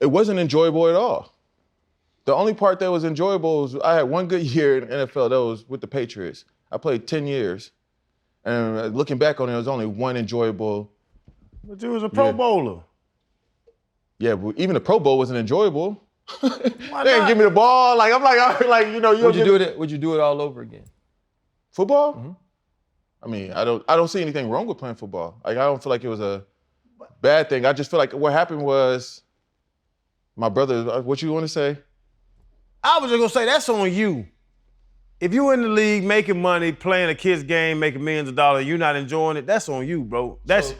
it wasn't enjoyable at all. The only part that was enjoyable was I had one good year in the NFL, that was with the Patriots. I played 10 years. And looking back on it, it was only one enjoyable. But you was a Pro Bowler. Yeah, but even the Pro Bowl wasn't enjoyable. Why They didn't not? give me the ball. Like, I'm like, you know, Would you do it all over again? Football? Mm-hmm. I mean, I don't see anything wrong with playing football. Like, I don't feel like it was a bad thing. I just feel like what happened was my brother, what you want to say? I was just gonna say that's on you. If you in the league making money, playing a kid's game, making millions of dollars, you're not enjoying it, that's on you, bro. That's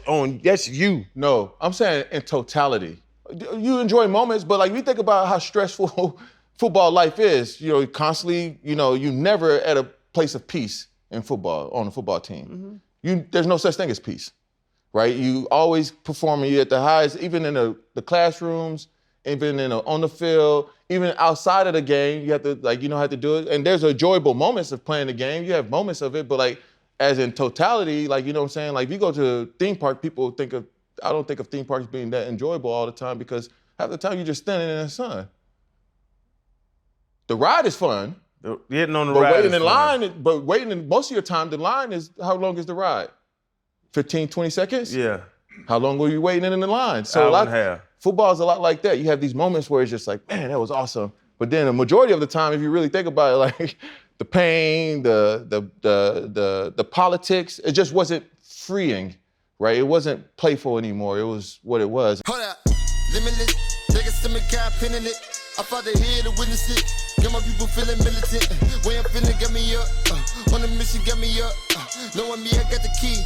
you. No, I'm saying in totality. You enjoy moments, but like, you think about how stressful football life is. You know, constantly, you know, you never at a place of peace in football, on a football team. Mm-hmm. There's no such thing as peace, right? You always performing, you at the highest, even in the classrooms, even on the field, even outside of the game, you have to, like, you know how to do it. And there's enjoyable moments of playing the game. You have moments of it, but like, as in totality, like, you know what I'm saying? Like, if you go to a theme park, people I don't think of theme parks being that enjoyable all the time, because half the time you're just standing in the sun. The ride is fun. Getting on the but ride waiting is in fun. line, but waiting in most of your time, the line is, how long is the ride? 15, 20 seconds? Yeah. How long were you waiting in the line? Hour and a half. Football is a lot like that. You have these moments where it's just like, man, that was awesome. But then the majority of the time, if you really think about it, like the pain, the politics, it just wasn't freeing, right? It wasn't playful anymore. It was what it was. Hold up, limitless, take a stomach, got pinning it. I fought the head to witness it. Got my people feeling militant. Way I'm feeling, got me up. On the mission, got me up. Knowing me, I got the key.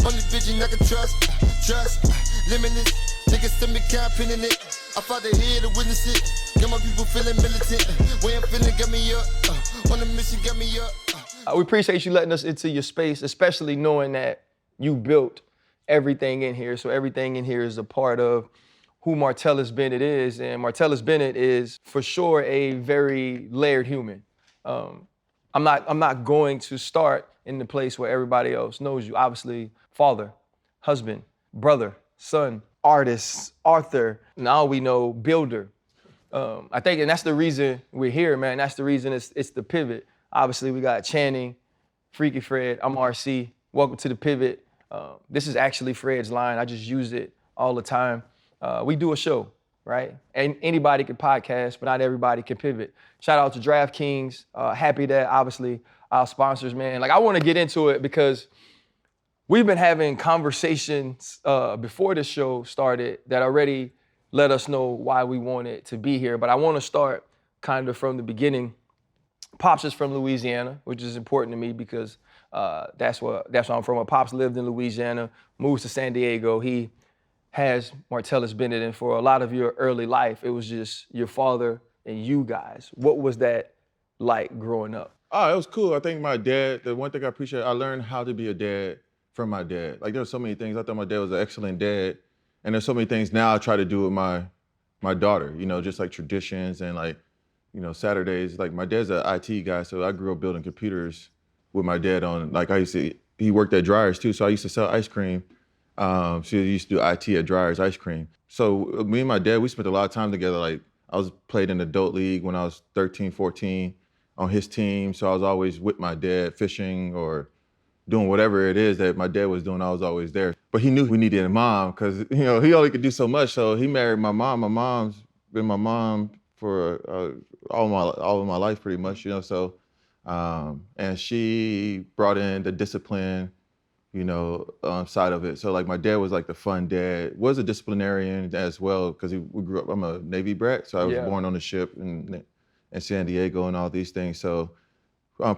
Only vision I can trust. Trust, limitless, take a stomach, got pinning it. I fought the head to witness it. Got my people feeling militant. Way I'm feeling, got me up. On the mission, got me up. We appreciate you letting us into your space, especially knowing that you built everything in here. So everything in here is a part of who Martellus Bennett is. And Martellus Bennett is for sure a very layered human. I'm not going to start in the place where everybody else knows you. Obviously, father, husband, brother, son, artist, author, now we know builder. I think, and that's the reason we're here, man. That's the reason it's the pivot. Obviously, we got Channing, Freaky Fred, I'm RC. Welcome to the pivot. This is actually Fred's line. I just use it all the time. We do a show, right? And anybody can podcast, but not everybody can pivot. Shout out to DraftKings. Happy that, obviously, our sponsors, man. Like, I want to get into it because we've been having conversations before the show started that already let us know why we wanted to be here. But I want to start kind of from the beginning. Pops is from Louisiana, which is important to me because that's where I'm from. Pops lived in Louisiana, moves to San Diego. He has Martellus Bennett, and for a lot of your early life, it was just your father and you guys. What was that like growing up? Oh, it was cool. I think my dad, the one thing I appreciate, I learned how to be a dad from my dad. Like, there were so many things. I thought my dad was an excellent dad. And there's so many things now I try to do with my daughter, you know, just like traditions and like, you know, Saturdays. Like, my dad's an IT guy, so I grew up building computers with my dad on, like, he worked at Dryers too, so I used to sell ice cream. She used to do IT at Dryers Ice Cream. So me and my dad, we spent a lot of time together. Like, I was played in the adult league when I was 13, 14 on his team. So I was always with my dad fishing or doing whatever it is that my dad was doing. I was always there. But he knew we needed a mom because, you know, he only could do so much. So he married my mom. My mom's been my mom for all of my life pretty much, you know. So, and she brought in the discipline, you know, side of it. So like, my dad was like the fun dad, was a disciplinarian as well, because we grew up, I'm a Navy brat, so I was born on the ship in San Diego and all these things. So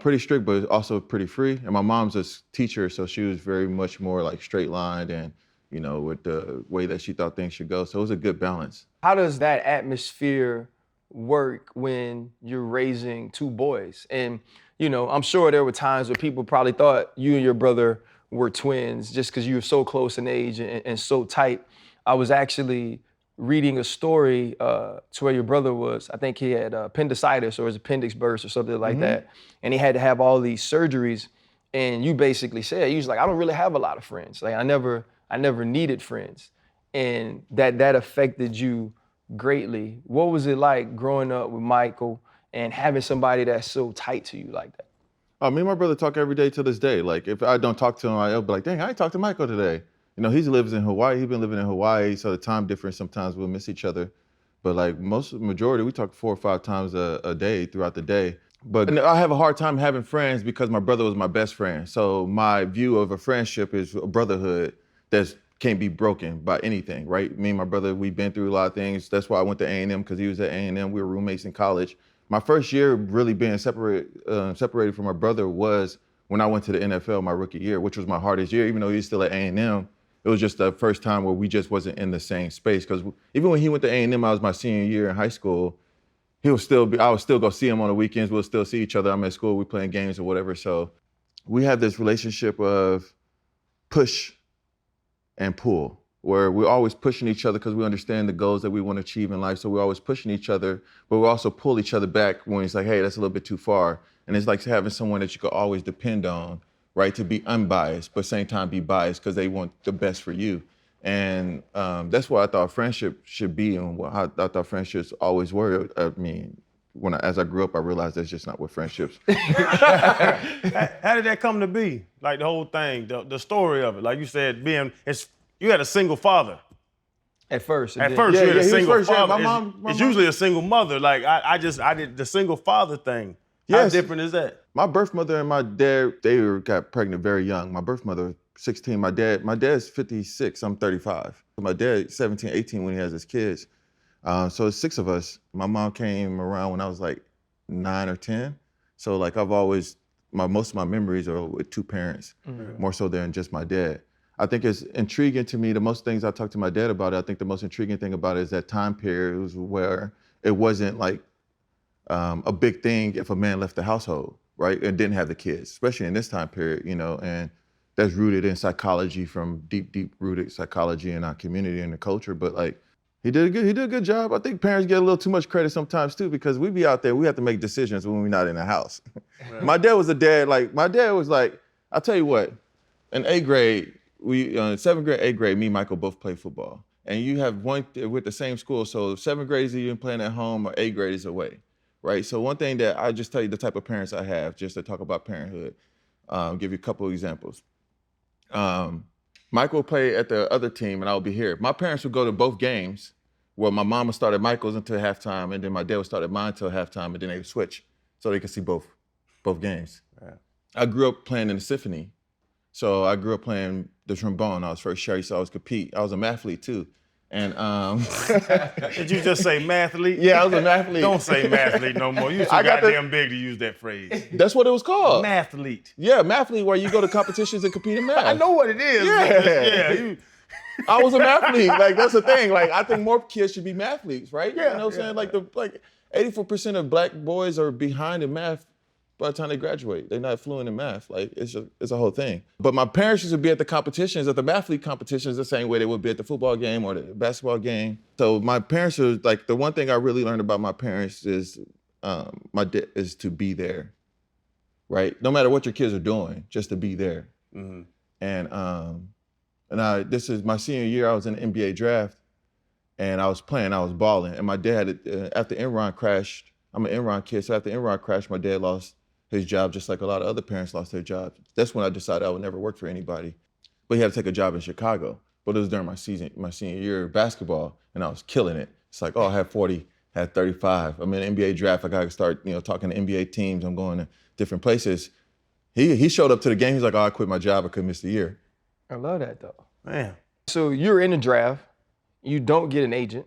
pretty strict, but also pretty free. And my mom's a teacher, so she was very much more like straight lined and, you know, with the way that she thought things should go. So it was a good balance. How does that atmosphere work when you're raising two boys? And, you know, I'm sure there were times where people probably thought you and your brother were twins just because you were so close in age and so tight. I was actually reading a story to where your brother was, I think he had appendicitis or his appendix burst or something like that. And he had to have all these surgeries. And you basically said, he was like, I don't really have a lot of friends. Like, I never needed friends. And that affected you greatly. What was it like growing up with Michael and having somebody that's so tight to you like that? Me and my brother talk every day to this day. Like, if I don't talk to him, I'll be like, dang, I ain't talked to Michael today. You know, he lives in Hawaii. He's been living in Hawaii, so the time difference, sometimes we'll miss each other. But like majority, we talk 4 or 5 times a day throughout the day. But I have a hard time having friends because my brother was my best friend. So my view of a friendship is a brotherhood that can't be broken by anything, right? Me and my brother, we've been through a lot of things. That's why I went to A&M, because he was at A&M. We were roommates in college. My first year really being separated from my brother was when I went to the NFL my rookie year, which was my hardest year. Even though he was still at A&M, it was just the first time where we just wasn't in the same space. Because even when he went to A&M, I was my senior year in high school. I would still go see him on the weekends. We'll still see each other. I'm at school, we playing games or whatever. So we have this relationship of push and pull, where we're always pushing each other because we understand the goals that we want to achieve in life. So we're always pushing each other, but we also pull each other back when it's like, hey, that's a little bit too far. And it's like having someone that you could always depend on, right? To be unbiased, but at the same time be biased because they want the best for you. And that's what I thought friendship should be, and what I thought friendships always were. I mean, as I grew up, I realized that's just not what friendships. How did that come to be? Like the whole thing, the story of it. Like you said, you had a single father. At first. You had a single father. My It's mom, usually a single mother. Like I did the single father thing. Yes. How different is that? My birth mother and my dad, got pregnant very young. My birth mother, 16. My dad's 56. I'm 35. My dad's 17, 18 when he has his kids. So it's 6 of us. My mom came around when I was like 9 or 10. So like most of my memories are with 2 parents, more so than just my dad. I think it's intriguing to me. The most things I talked to my dad about it, I think the most intriguing thing about it is that time period was where it wasn't like a big thing if a man left the household, right? And didn't have the kids, especially in this time period, you know, and that's rooted in psychology, from deep rooted psychology in our community and the culture. But like, he did a good job. I think parents get a little too much credit sometimes too, because we be out there, we have to make decisions when we're not in the house. Right. My dad was like, I'll tell you what, in 8th grade, 7th grade, 8th grade, me and Michael both played football. And you have one with the same school, so 7th grade is either playing at home or 8th grade is away, right? So one thing that I just tell you the type of parents I have, just to talk about parenthood, give you a couple of examples. Michael would play at the other team and I would be here. My parents would go to both games, where my mom would start at Michael's until halftime, and then my dad would start at mine until halftime, and then they would switch so they could see both games. Yeah. I grew up playing in the symphony. So I grew up playing the trombone. I was first year, I used to always compete. I was a mathlete too. And Did you just say mathlete? Yeah, I was a mathlete. Don't say mathlete no more. You're so goddamn big to use that phrase. That's what it was called. Mathlete. Yeah, mathlete, where you go to competitions and compete in math. I know what it is. Yeah. I was a mathlete. Like, that's the thing. Like, I think more kids should be mathletes, right? Yeah. You know what I'm saying? Like 84% of black boys are behind in math by the time they graduate. They're not fluent in math. Like, it's a whole thing. But my parents used to be at the competitions, at the mathlete competitions, the same way they would be at the football game or the basketball game. So my parents are like, the one thing I really learned about my parents is is to be there, right? No matter what your kids are doing, just to be there. Mm-hmm. And this is my senior year, I was in the NBA draft, and I was balling. And my dad, after Enron crashed, I'm an Enron kid, so after Enron crashed, my dad lost his job just like a lot of other parents lost their jobs. That's when I decided I would never work for anybody. But he had to take a job in Chicago. But it was during my senior year of basketball, and I was killing it. It's like, I had 40, had 35. I'm in the NBA draft, I gotta start, talking to NBA teams. I'm going to different places. He showed up to the game, he's like, I quit my job, I could miss the year. I love that though. Man. So you're in the draft, you don't get an agent,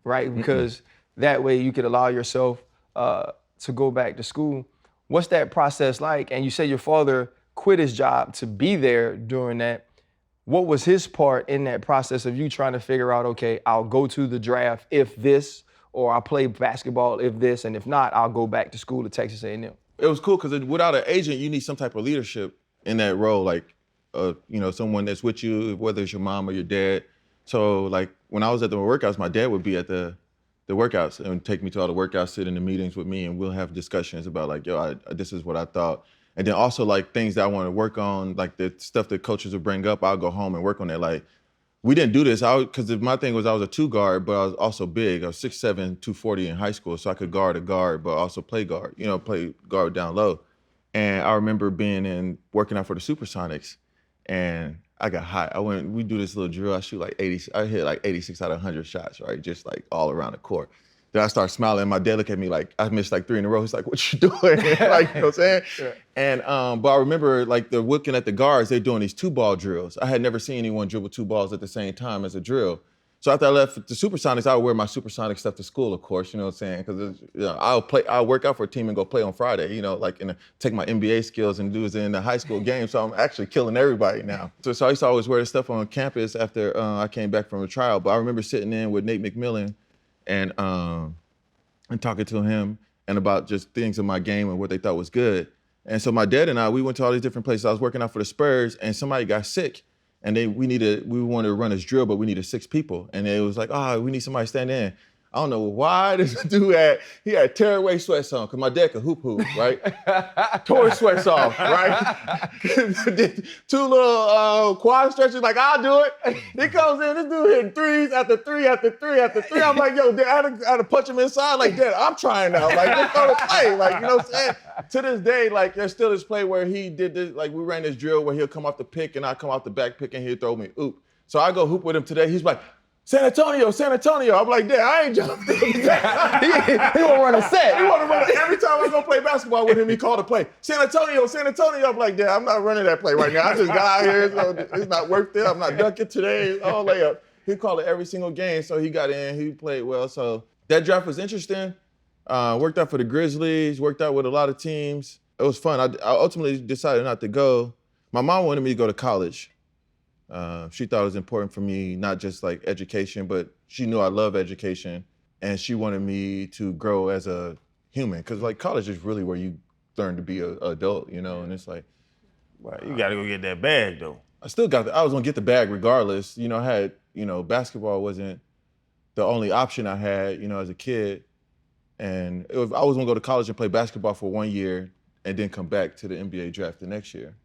right? Because that way you could allow yourself to go back to school. What's that process like? And you say your father quit his job to be there during that. What was his part in that process of you trying to figure out, okay, I'll go to the draft if this, or I'll play basketball if this, and if not, I'll go back to school at Texas A&M? It was cool because without an agent, you need some type of leadership in that role, like, someone that's with you, whether it's your mom or your dad. So like when I was at the workouts, my dad would be at the workouts and take me to all the workouts, sit in the meetings with me, and we'll have discussions about like, this is what I thought. And then also like things that I want to work on, like the stuff that coaches would bring up, I'll go home and work on that. Like, we didn't do this because my thing was I was a 2 guard, but I was also big. I was 6'7", 240 in high school, so I could guard a guard, but also play guard. Play guard down low. And I remember working out for the Supersonics, and I got hot. We do this little drill. I shoot like 80. I hit like 86 out of 100 shots, right? Just like all around the court. Then I start smiling. My dad looked at me like I missed like 3 in a row. He's like, "What you doing?" Like, you know what I'm saying? Sure. And but I remember like looking at the guards. They're doing these 2-ball drills. I had never seen anyone dribble 2 balls at the same time as a drill. So after I left the Supersonics, I would wear my Supersonic stuff to school, of course. You know what I'm saying? Because I'll work out for a team and go play on Friday. Take my NBA skills and do it in the high school game. So I'm actually killing everybody now. So I used to always wear this stuff on campus after I came back from a trial. But I remember sitting in with Nate McMillan and talking to him and about just things in my game and what they thought was good. And so my dad and I, we went to all these different places. I was working out for the Spurs, and somebody got sick. And we wanted to run this drill, but we needed 6 people. And it was like, we need somebody to stand in. I don't know why this dude had tearaway sweats on, because my dad could hoop, right? Tore his sweats off, right? 2 little quad stretches, like, I'll do it. He comes in, this dude hitting 3s after 3 after 3 after 3. I'm like, yo, Dad, I had to punch him inside. Like, Dad, I'm trying now. Like, let's go to play. Like, you know what I'm saying? To this day, like, there's still this play where he did this, like, we ran this drill where he'll come off the pick and I come off the back pick and he'll throw me oop. So I go hoop with him today. He's like, San Antonio. I'm like, Dad, I ain't jumping. he want to run a set. He want to run every time I go play basketball with him, he called a play. San Antonio. I'm like, Dad, I'm not running that play right now. I just got out here, so it's not worth it. I'm not dunking today. It's all layup. He called it every single game, so he got in. He played well. So that draft was interesting. Worked out for the Grizzlies. Worked out with a lot of teams. It was fun. I ultimately decided not to go. My mom wanted me to go to college. She thought it was important for me, not just like education, but she knew I love education, and she wanted me to grow as a human, because like college is really where you learn to be an adult, and it's like. Right, you gotta go get that bag though. I was gonna get the bag regardless. I had, basketball wasn't the only option I had, as a kid. And I was gonna go to college and play basketball for 1 year and then come back to the NBA draft the next year.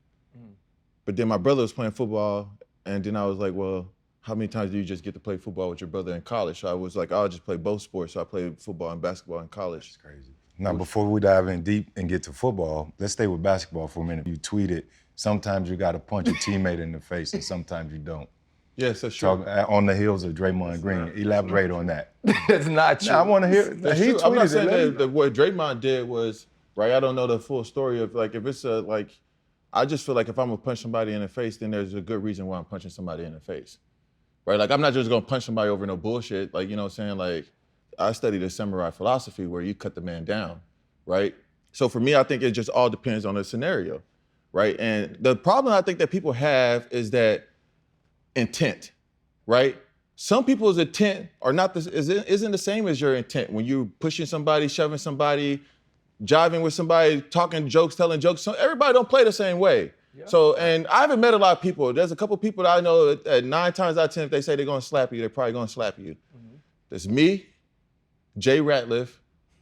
But then my brother was playing football, and then I was like, well, how many times do you just get to play football with your brother in college? So I was like, I'll just play both sports. So I played football and basketball in college. That's crazy. Now, before we dive in deep and get to football, let's stay with basketball for a minute. You tweeted, sometimes you got to punch a teammate in the face and sometimes you don't. Yes, that's true. On the heels of Draymond Green. Elaborate on that. That's not true. Now, I want to hear. That's He true. I'm not saying tweeted that what Draymond did was, right, I don't know the full story of, like, if it's I just feel like if I'm gonna punch somebody in the face, then there's a good reason why I'm punching somebody in the face, right? Like, I'm not just gonna punch somebody over no bullshit. Like, you know what I'm saying? Like, I studied a samurai philosophy where you cut the man down, right? So for me, I think it just all depends on the scenario, right? And the problem I think that people have is that intent, right? Some people's intent are isn't the same as your intent. When you're pushing somebody, shoving somebody, jiving with somebody, talking jokes, telling jokes. So everybody don't play the same way. Yeah. So, and I haven't met a lot of people. There's a couple people that I know that 9 times out of 10, if they say they're gonna slap you, they're probably gonna slap you. Mm-hmm. There's me, Jay Ratliff,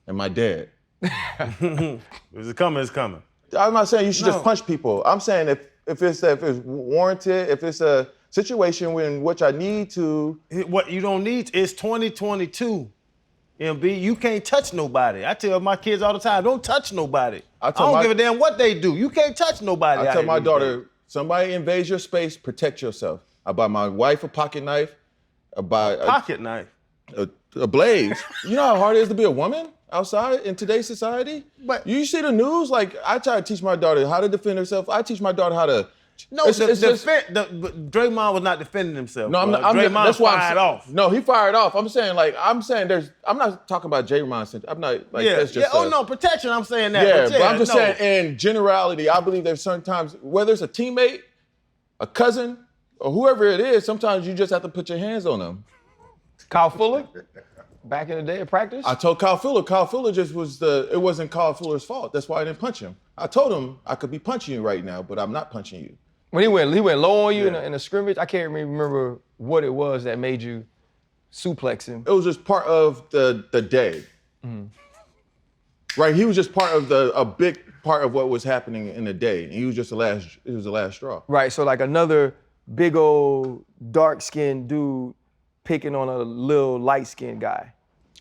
and my dad. If it's coming, it's coming. I'm not saying you should just punch people. I'm saying if it's warranted, if it's a situation in which I need to. What you don't need, it's 2022. MB, you can't touch nobody. I tell my kids all the time, don't touch nobody. I don't give a damn what they do. You can't touch nobody. I tell my daughter, somebody invades your space, protect yourself. I buy my wife a pocket knife. I buy a pocket knife? A blaze. You know how hard it is to be a woman outside in today's society? But you see the news? Like, I try to teach my daughter how to defend herself. I teach my daughter how to. No, Draymond was not defending himself. No, Draymond that's why fired off. No, he fired off. I'm saying I'm not talking about Draymond. I'm not like that's just. Oh no, protection. I'm saying that. Yeah, but I'm just saying in generality, I believe there's certain times, whether it's a teammate, a cousin, or whoever it is, sometimes you just have to put your hands on them. Kyle Fuller, back in the day of practice? I told Kyle Fuller just it wasn't Kyle Fuller's fault. That's why I didn't punch him. I told him I could be punching you right now, but I'm not punching you. When he went low on you in a scrimmage, I can't remember what it was that made you suplex him. It was just part of the day. Mm-hmm. Right? He was just part of a big part of what was happening in the day. And he was just the last straw. Right, so like another big old dark-skinned dude picking on a little light-skinned guy.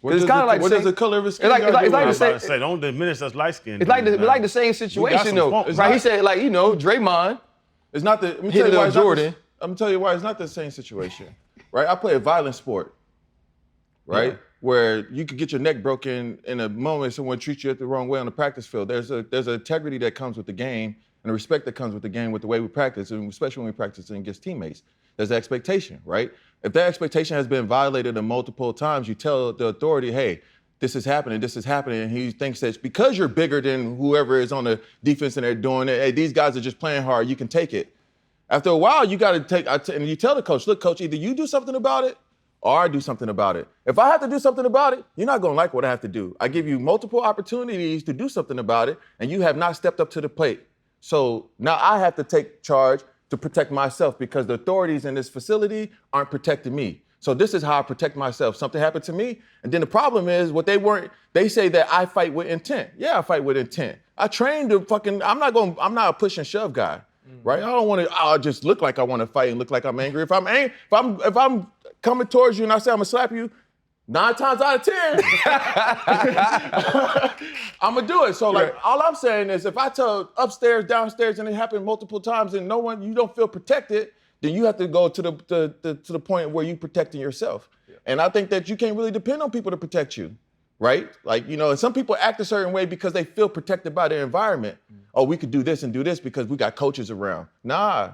What does the color of his skin It's like got to do the I with was it? about to say, don't diminish us light skinned. It's like the same situation some though. funk. Right? It's He said like, Draymond. It's not the. Let me Hit tell you why. Lil Jordan. I'm gonna tell you why it's not the same situation, right? I play a violent sport, right? Yeah. Where you could get your neck broken in a moment someone treats you the wrong way on the practice field. There's an integrity that comes with the game and a respect that comes with the game with the way we practice, and especially when we practice against teammates. There's an expectation, right? If that expectation has been violated multiple times, you tell the authority, hey, this is happening, and he thinks that because you're bigger than whoever is on the defense and they're doing it, hey, these guys are just playing hard, you can take it. After a while, you got to and you tell the coach, look, coach, either you do something about it or I do something about it. If I have to do something about it, you're not gonna like what I have to do. I give you multiple opportunities to do something about it, and you have not stepped up to the plate. So now I have to take charge to protect myself because the authorities in this facility aren't protecting me. So this is how I protect myself. Something happened to me, and then the problem is they say that I fight with intent. Yeah, I fight with intent. I train to I'm not a push and shove guy, right? I don't want to, I'll just look like I want to fight and look like I'm angry. If I'm coming towards you and I say I'm gonna slap you, 9 times out of 10, I'm gonna do it. So all I'm saying is if I tell upstairs, downstairs, and it happened multiple times and you don't feel protected, then you have to go to the point where you protecting yourself. Yeah. And I think that you can't really depend on people to protect you, right? Like, and some people act a certain way because they feel protected by their environment. Oh, we could do this and do this because we got coaches around. Nah,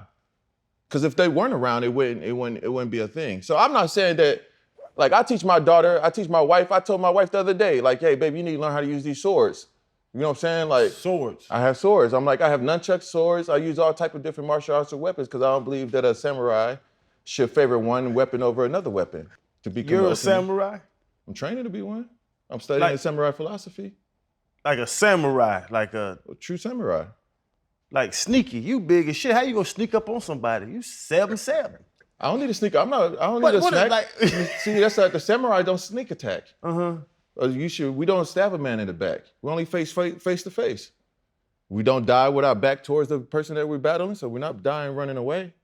because if they weren't around, it wouldn't be a thing. So I'm not saying that, like I teach my wife, I told my wife the other day, like, hey, baby, you need to learn how to use these swords. You know what I'm saying? Like swords. I have swords. I'm like, I have nunchuck swords. I use all type of different martial arts or weapons because I don't believe that a samurai should favor one weapon over another weapon. You're a samurai? I'm training to be one. I'm studying samurai philosophy. Like a samurai, like a true samurai. Like sneaky. You big as shit. How you gonna sneak up on somebody? You 7'7". I don't need to sneak. I don't need to smack. See, that's like the samurai don't sneak attack. We don't stab a man in the back. We only face to face. We don't die with our back towards the person that we're battling, so we're not dying running away,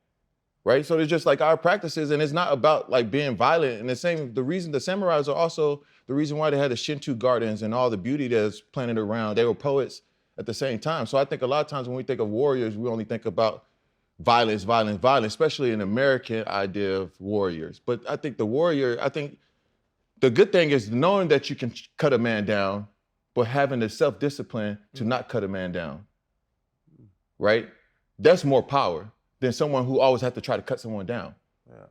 right? So it's just like our practices, and it's not about like being violent. And the reason the samurais are also the reason why they had the Shinto gardens and all the beauty that's planted around. They were poets at the same time. So I think a lot of times when we think of warriors, we only think about violence, especially an American idea of warriors. But I think the good thing is knowing that you can cut a man down, but having the self-discipline to not cut a man down, right? That's more power than someone who always has to try to cut someone down,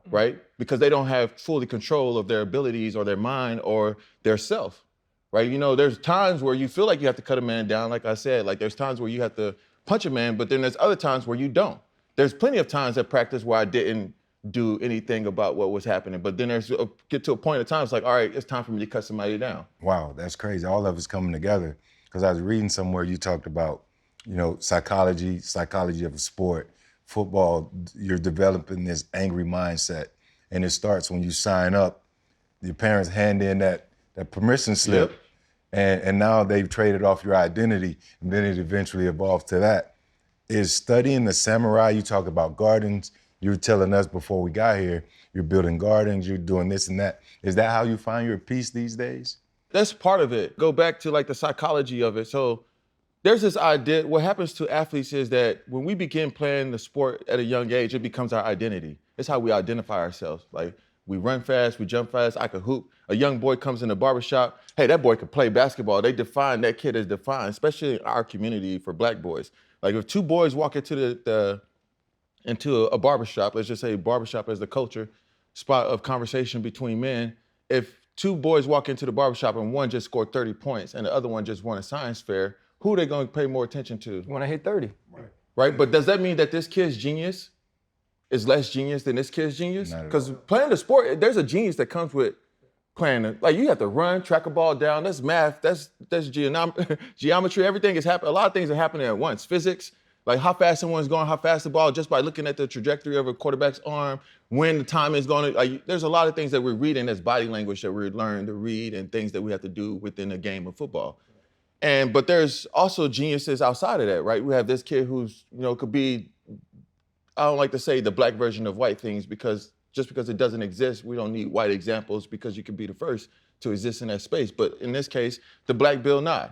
right? Because they don't have fully control of their abilities or their mind or their self, right? There's times where you feel like you have to cut a man down, like I said, like there's times where you have to punch a man, but then there's other times where you don't. There's plenty of times at practice where I didn't do anything about what was happening. But then get to a point of time, it's like, all right, it's time for me to cut somebody down. Wow, that's crazy. All of it's coming together. Because I was reading somewhere you talked about, psychology of a sport. Football, you're developing this angry mindset. And it starts when you sign up. Your parents hand in that permission slip. Yep. And now they've traded off your identity. And then it eventually evolves to that. Is studying the samurai, you talk about gardens, you were telling us before we got here, you're building gardens, you're doing this and that. Is that how you find your peace these days? That's part of it. Go back to like the psychology of it. So there's this idea, what happens to athletes is that when we begin playing the sport at a young age, it becomes our identity. It's how we identify ourselves. Like we run fast, we jump fast, I could hoop. A young boy comes in the barbershop, hey, that boy could play basketball. That kid is defined, especially in our community for Black boys. Like if 2 boys walk into a barbershop, let's just say barbershop as the culture, spot of conversation between men. If 2 boys walk into the barbershop and one just scored 30 points and the other one just won a science fair, who are they going to pay more attention to? When I hit 30. Right? But does that mean that this kid's genius is less genius than this kid's genius? Because playing the sport, there's a genius that comes with playing. Like you have to run, track a ball down. That's math. That's geometry. Everything is happening. A lot of things are happening at once. Physics, like how fast someone's going, how fast the ball, just by looking at the trajectory of a quarterback's arm, when the time is going. Like there's a lot of things that we're reading as body language that we're learning to read and things that we have to do within the game of football. But there's also geniuses outside of that, right? We have this kid who's, could be I don't like to say the black version of white things because just because it doesn't exist, we don't need white examples because you can be the first to exist in that space. But in this case, the black Bill Nye,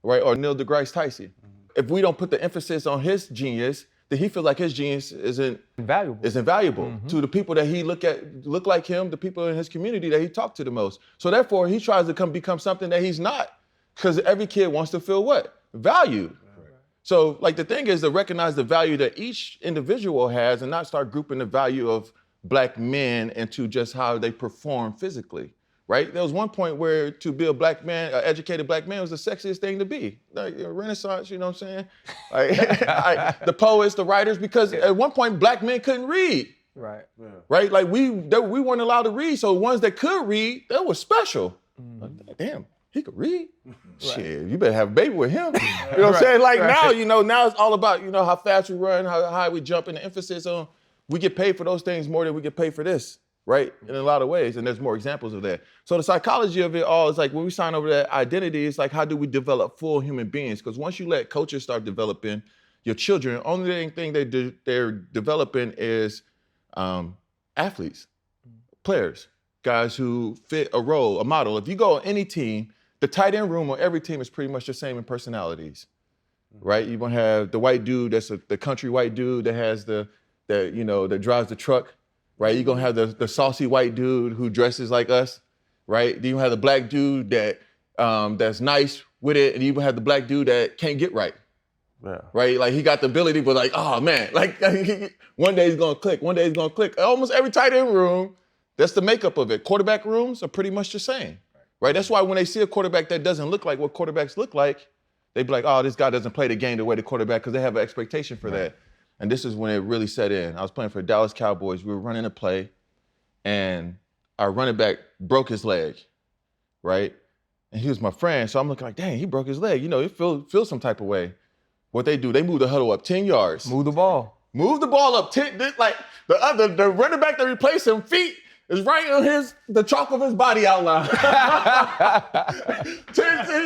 right? Or Neil deGrasse Tyson. If we don't put the emphasis on his genius, then he feels like his genius isn't invaluable to the people that he look like him, the people in his community that he talked to the most. So therefore, he tries to become something that he's not, because every kid wants to feel what? Valued. So like the thing is to recognize the value that each individual has and not start grouping the value of black men into just how they perform physically, right? There was one point where to be a black man, an educated black man was the sexiest thing to be. Like Renaissance, you know what I'm saying? Like, the poets, the writers, because at one point black men couldn't read. Right. Yeah. Right? Like we weren't allowed to read, so the ones that could read, that was special. Like, damn. He could read. Right. Shit, you better have a baby with him. You know what I'm saying? Like now, now it's all about, how fast we run, how high we jump, and the emphasis on we get paid for those things more than we get paid for this, right? In a lot of ways, and there's more examples of that. So the psychology of it all is like when we sign over that identity, it's like how do we develop full human beings? Because once you let culture start developing your children, only thing they're developing is athletes, players, guys who fit a role, a model. If you go on any team, the tight end room on every team is pretty much the same in personalities, right? You're gonna have the white dude that's the country white dude that has that drives the truck, right? You're gonna have the saucy white dude who dresses like us, right? Then you have the black dude that's nice with it, and you even have the black dude that can't get right. Yeah. Right? Like he got the ability, but like, oh man, like one day he's gonna click, one day he's gonna click. Almost every tight end room, that's the makeup of it. Quarterback rooms are pretty much the same. Right? That's why when they see a quarterback that doesn't look like what quarterbacks look like, they be like, oh, this guy doesn't play the game the way the quarterback, because they have an expectation for that. And this is when it really set in. I was playing for the Dallas Cowboys. We were running a play, and our running back broke his leg, right? And he was my friend, so I'm looking like, dang, he broke his leg. It feels some type of way. What they do, they move the huddle up 10 yards. Move the ball. Move the ball up 10, like the running back that replaced him, feet, is right on the chalk of his body outline.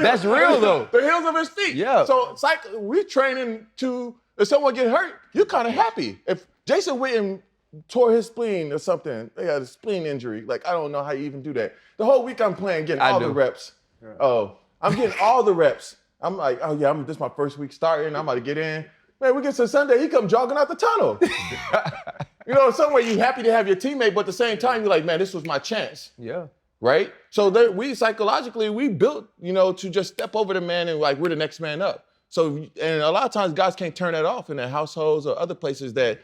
That's real though. The heels of his feet. Yeah. So it's like we're training to, if someone get hurt, you're kind of happy. If Jason Witten tore his spleen or something, they had a spleen injury, like I don't know how you even do that. The whole week I'm playing, getting all the reps. Yeah. Oh, I'm getting all the reps. I'm like, oh yeah, this is my first week starting, I'm about to get in. Man, we get to Sunday, he come jogging out the tunnel. Somewhere you happy to have your teammate, but at the same time, you're like, man, this was my chance. Yeah. Right? So we psychologically, we built, to just step over the man and like, we're the next man up. So, and a lot of times guys can't turn that off in their households or other places that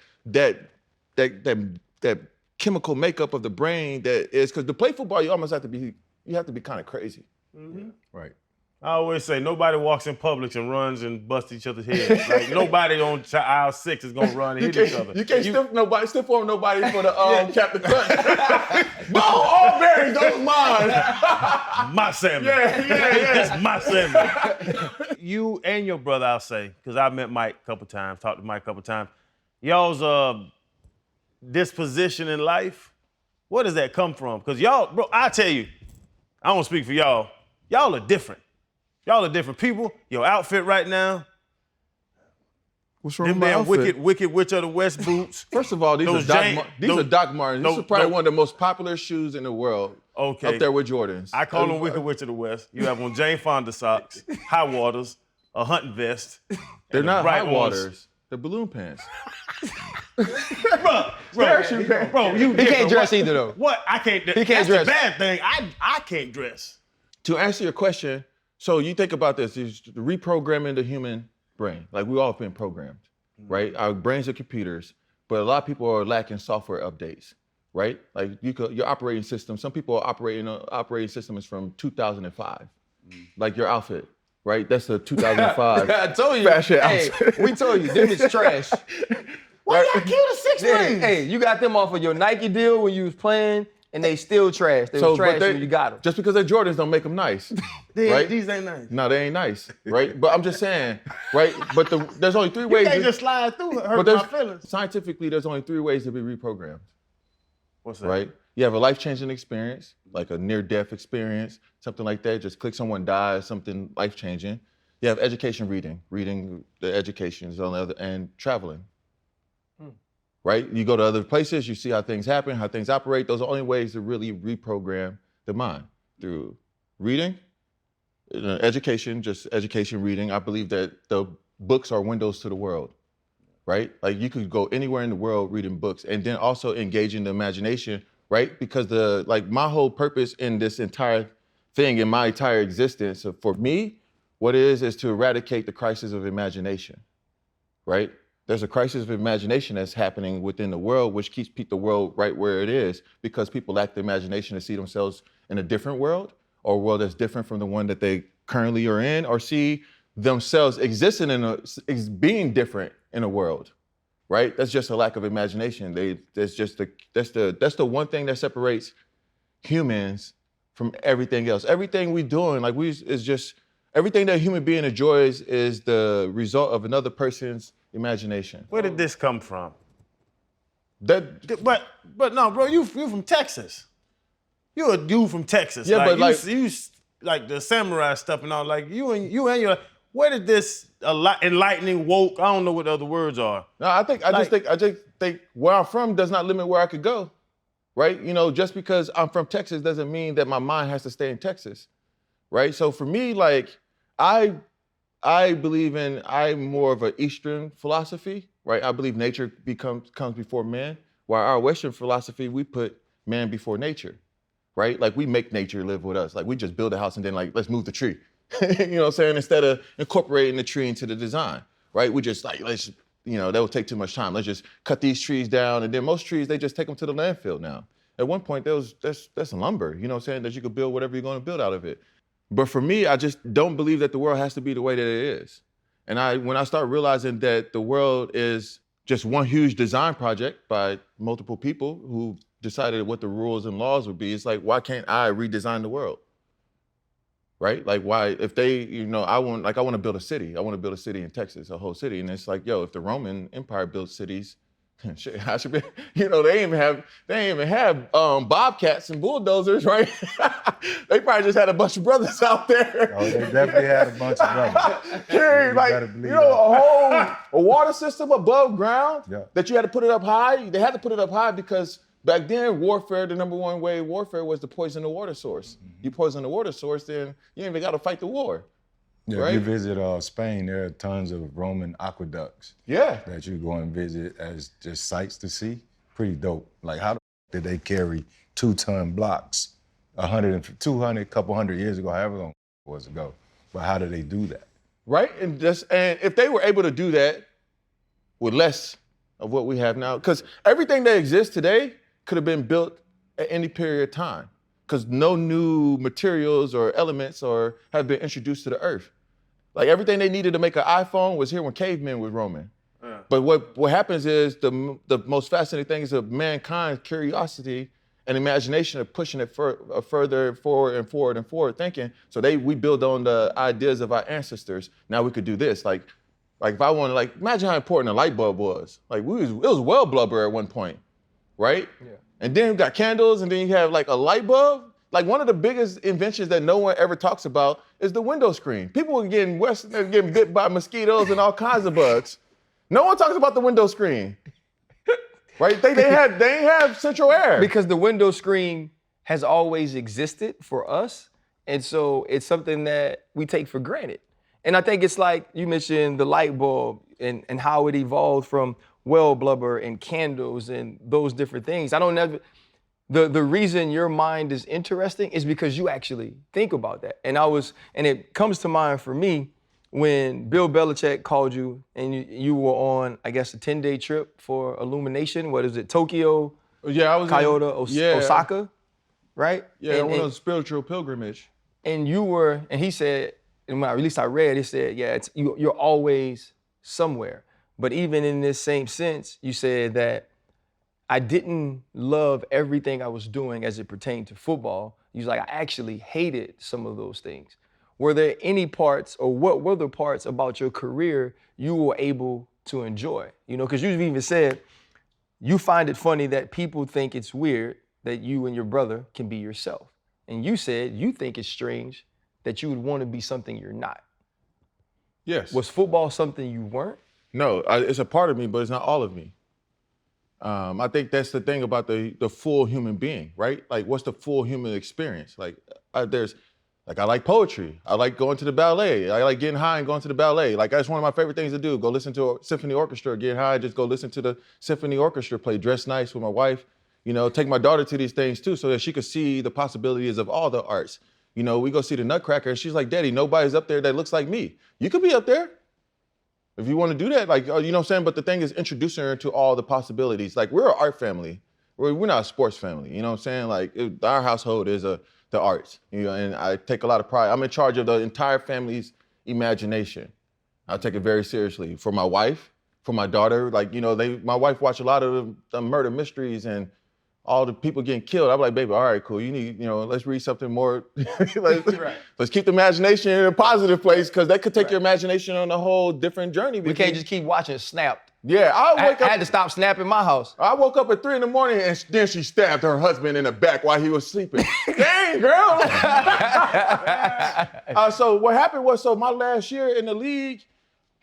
chemical makeup of the brain that is, because to play football, you almost have to be kind of crazy. Mm-hmm. Right. I always say nobody walks in Publix and runs and busts each other's heads. Like nobody on aisle 6 is gonna run and hit each other. You can't stiff arm nobody for the Captain Crunch. No, all berries, those mine. My salmon. Yeah. It's my salmon. You and your brother, I'll say, because I met Mike a couple times, talked to Mike a couple times. Y'all's disposition in life, where does that come from? Because y'all, bro, I tell you, I don't speak for y'all. Y'all are different. Y'all are different people. Your outfit right now. What's wrong with my outfit? Wicked Witch of the West boots. First of all, these are Doc Martens. This is probably one of the most popular shoes in the world. Okay. Up there with Jordans. I call them Wicked Witch of the West. You have on Jane Fonda socks, high waters, a hunting vest. They're not high waters. They're balloon pants. Bro, he can't dress either though. What? I can't. He can't that's dress. The bad thing. I can't dress. To answer your question, so you think about this, is reprogramming the human brain. Like we all have been programmed, right? Our brains are computers, but a lot of people are lacking software updates, right? Like your operating system, some people are operating system is from 2005. Like your outfit, right? That's a 2005 I told you. fashion outfit. We told you, them is trash. Why y'all kill the 6 rings? Hey, you got them off of your Nike deal when you was playing, and they still trash. They was trash when you got them. Just because they're Jordans don't make them nice, right? These ain't nice. No, they ain't nice, right? But I'm just saying, right? But there's only 3 ways. You can't just slide through it, hurt my feelings. Scientifically, there's only 3 ways to be reprogrammed. What's that? Right? You have a life-changing experience, like a near-death experience, something like that. Just click someone dies, something life-changing. You have education reading the education is on the other, and traveling. right? You go to other places, you see how things happen, how things operate. Those are the only ways to really reprogram the mind through reading, education, just education, reading. I believe that the books are windows to the world, right? Like you could go anywhere in the world reading books and then also engaging the imagination, right? Because my whole purpose in this entire thing, in my entire existence, for me, what it is to eradicate the crisis of imagination, right? There's a crisis of imagination that's happening within the world, which keeps the world right where it is because people lack the imagination to see themselves in a different world or a world that's different from the one that they currently are in, or see themselves existing being different in a world, right? That's just a lack of imagination. That's the one thing that separates humans from everything else. Everything we're doing, is just everything that a human being enjoys is the result of another person's imagination. Where did this come from? That, But no, bro, you from Texas. You're a dude from Texas. Yeah, but you like the samurai stuff and all. Like you and your. Where did this enlightening, woke? I don't know what the other words are. No, I just think where I'm from does not limit where I could go, right? You know, just because I'm from Texas doesn't mean that my mind has to stay in Texas, right? So for me, like I believe I'm more of an Eastern philosophy, right? I believe nature comes before man, while our Western philosophy, we put man before nature, right? Like we make nature live with us. Like we just build a house and then like, let's move the tree. You know what I'm saying? Instead of incorporating the tree into the design, right? We just like, that would take too much time. Let's just cut these trees down. And then most trees, they just take them to the landfill now. At one point, that's lumber, you know what I'm saying? That you could build whatever you're going to build out of it. But for me, I just don't believe that the world has to be the way that it is. And when I start realizing that the world is just one huge design project by multiple people who decided what the rules and laws would be, it's like, why can't I redesign the world? Right? Like why, if they, I want to build a city. I want to build a city in Texas, a whole city. And it's like, if the Roman Empire built cities, shit, I should be, they ain't even have bobcats and bulldozers, right? They probably just had a bunch of brothers out there. Oh, they definitely had a bunch of brothers. A water system above ground that you had to put it up high. They had to put it up high because back then, warfare, the number one way of warfare was to poison the water source. You poison the water source, then you ain't even got to fight the war. Yeah, right? If you visit Spain, there are tons of Roman aqueducts. Yeah. That you go and visit as just sights to see. Pretty dope. Like how did they carry 2-ton blocks 200, couple hundred years ago, however long it was ago. But how did they do that? Right, and if they were able to do that with less of what we have now, because everything that exists today could have been built at any period of time, because no new materials or elements have been introduced to the earth. Like everything they needed to make an iPhone was here when cavemen were roaming. Yeah. But what happens is the most fascinating thing is of mankind's curiosity and imagination of pushing it further forward and forward and forward thinking. So we build on the ideas of our ancestors. Now we could do this. Like if I want to, imagine how important a light bulb was. Like it was well blubber at one point, right? Yeah. And then you got candles, and then you have a light bulb. Like one of the biggest inventions that no one ever talks about is the window screen. People were getting bit by mosquitoes and all kinds of bugs. No one talks about the window screen. Right? They ain't have central air. Because the window screen has always existed for us. And so it's something that we take for granted. And I think it's like you mentioned the light bulb and how it evolved from well blubber and candles and those different things. The reason your mind is interesting is because you actually think about that. And it comes to mind for me when Bill Belichick called you and you were on, I guess, a 10-day trip for Illumination. What is it, Tokyo, I was Kyoto, Osaka, right? Yeah, on a spiritual pilgrimage. And he said, and when I read, it said, you're always somewhere. But even in this same sense, you said that I didn't love everything I was doing as it pertained to football. You was like, I actually hated some of those things. Were there any parts, or what were the parts about your career you were able to enjoy? Because you've even said you find it funny that people think it's weird that you and your brother can be yourself. And you said you think it's strange that you would want to be something you're not. Yes. Was football something you weren't? No, it's a part of me, but it's not all of me. I think that's the thing about the full human being, right? Like, what's the full human experience? Like, I like poetry. I like going to the ballet. I like getting high and going to the ballet. Like, that's one of my favorite things to do. Go listen to a symphony orchestra, get high, just go listen to the symphony orchestra play, dress nice with my wife. You know, take my daughter to these things too so that she could see the possibilities of all the arts. You know, we go see the Nutcracker and she's like, Daddy, nobody's up there that looks like me. You could be up there if you want to do that. Like, you know what I'm saying? But the thing is introducing her to all the possibilities. Like, we're an art family. We're not a sports family. You know what I'm saying? Like, our household is the arts. You know, and I take a lot of pride. I'm in charge of the entire family's imagination. I take it very seriously. For my wife, for my daughter, like, you know, my wife watched a lot of the murder mysteries and all the people getting killed. I'm like, baby, all right, cool. You need, you know, let's read something more. Let's keep the imagination in a positive place because that could take your imagination on a whole different journey. We can't just keep watching Snapped. Yeah, I had to stop Snap in my house. I woke up at 3 a.m. and then she stabbed her husband in the back while he was sleeping. Dang, girl. So what happened was, my last year in the league,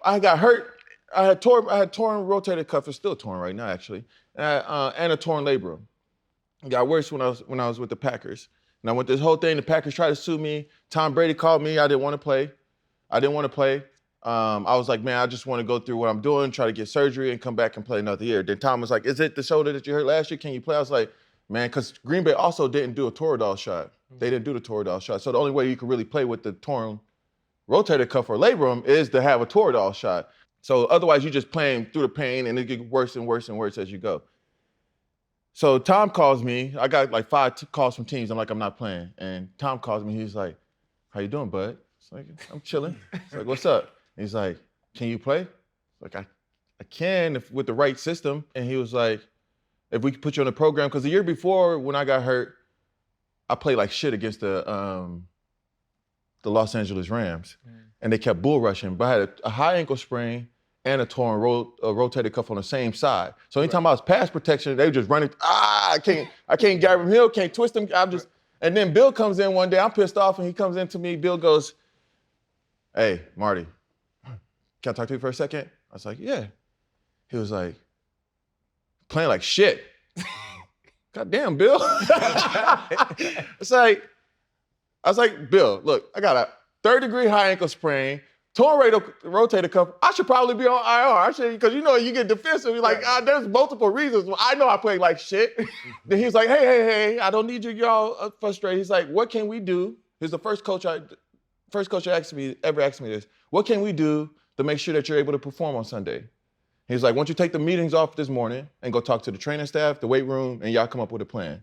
I got hurt. I had torn rotator cuff. It's still torn right now, actually, and a torn labrum. It got worse when I was with the Packers. And I went this whole thing. The Packers tried to sue me. Tom Brady called me. I didn't want to play. I was like, man, I just want to go through what I'm doing, try to get surgery, and come back and play another year. Then Tom was like, is it the shoulder that you hurt last year? Can you play? I was like, man, because Green Bay also didn't do a Toradol shot. They didn't do the Toradol shot. So the only way you could really play with the torn rotator cuff or labrum is to have a Toradol shot. So otherwise, you're just playing through the pain, and it gets worse and worse and worse as you go. So Tom calls me. I got like 5 calls from teams. I'm like, I'm not playing. And Tom calls me. He's like, how you doing, bud? It's like, I'm chilling. It's like, what's up? And he's like, can you play? Like, I can with the right system. And he was like, if we could put you on the program. Because the year before when I got hurt, I played like shit against the Los Angeles Rams. And they kept bull rushing. But I had a high ankle sprain and a torn rotator cuff on the same side. So anytime I was pass protection, they were just running. I can't grab him hill, can't twist him. And then Bill comes in one day. I'm pissed off, and he comes in to me. Bill goes, hey, Marty, can I talk to you for a second? I was like, yeah. He was like, playing like shit. God damn, Bill. I was like, Bill, look, I got a 3rd-degree high ankle sprain, torn rotator cuff. I should probably be on IR. Because you know you get defensive. You're like, there's multiple reasons. I know I play like shit. Then he was like, hey, I don't need you y'all frustrated. He's like, what can we do? He's the first coach ever asked me this. What can we do to make sure that you're able to perform on Sunday? He's like, why don't you take the meetings off this morning and go talk to the training staff, the weight room, and y'all come up with a plan.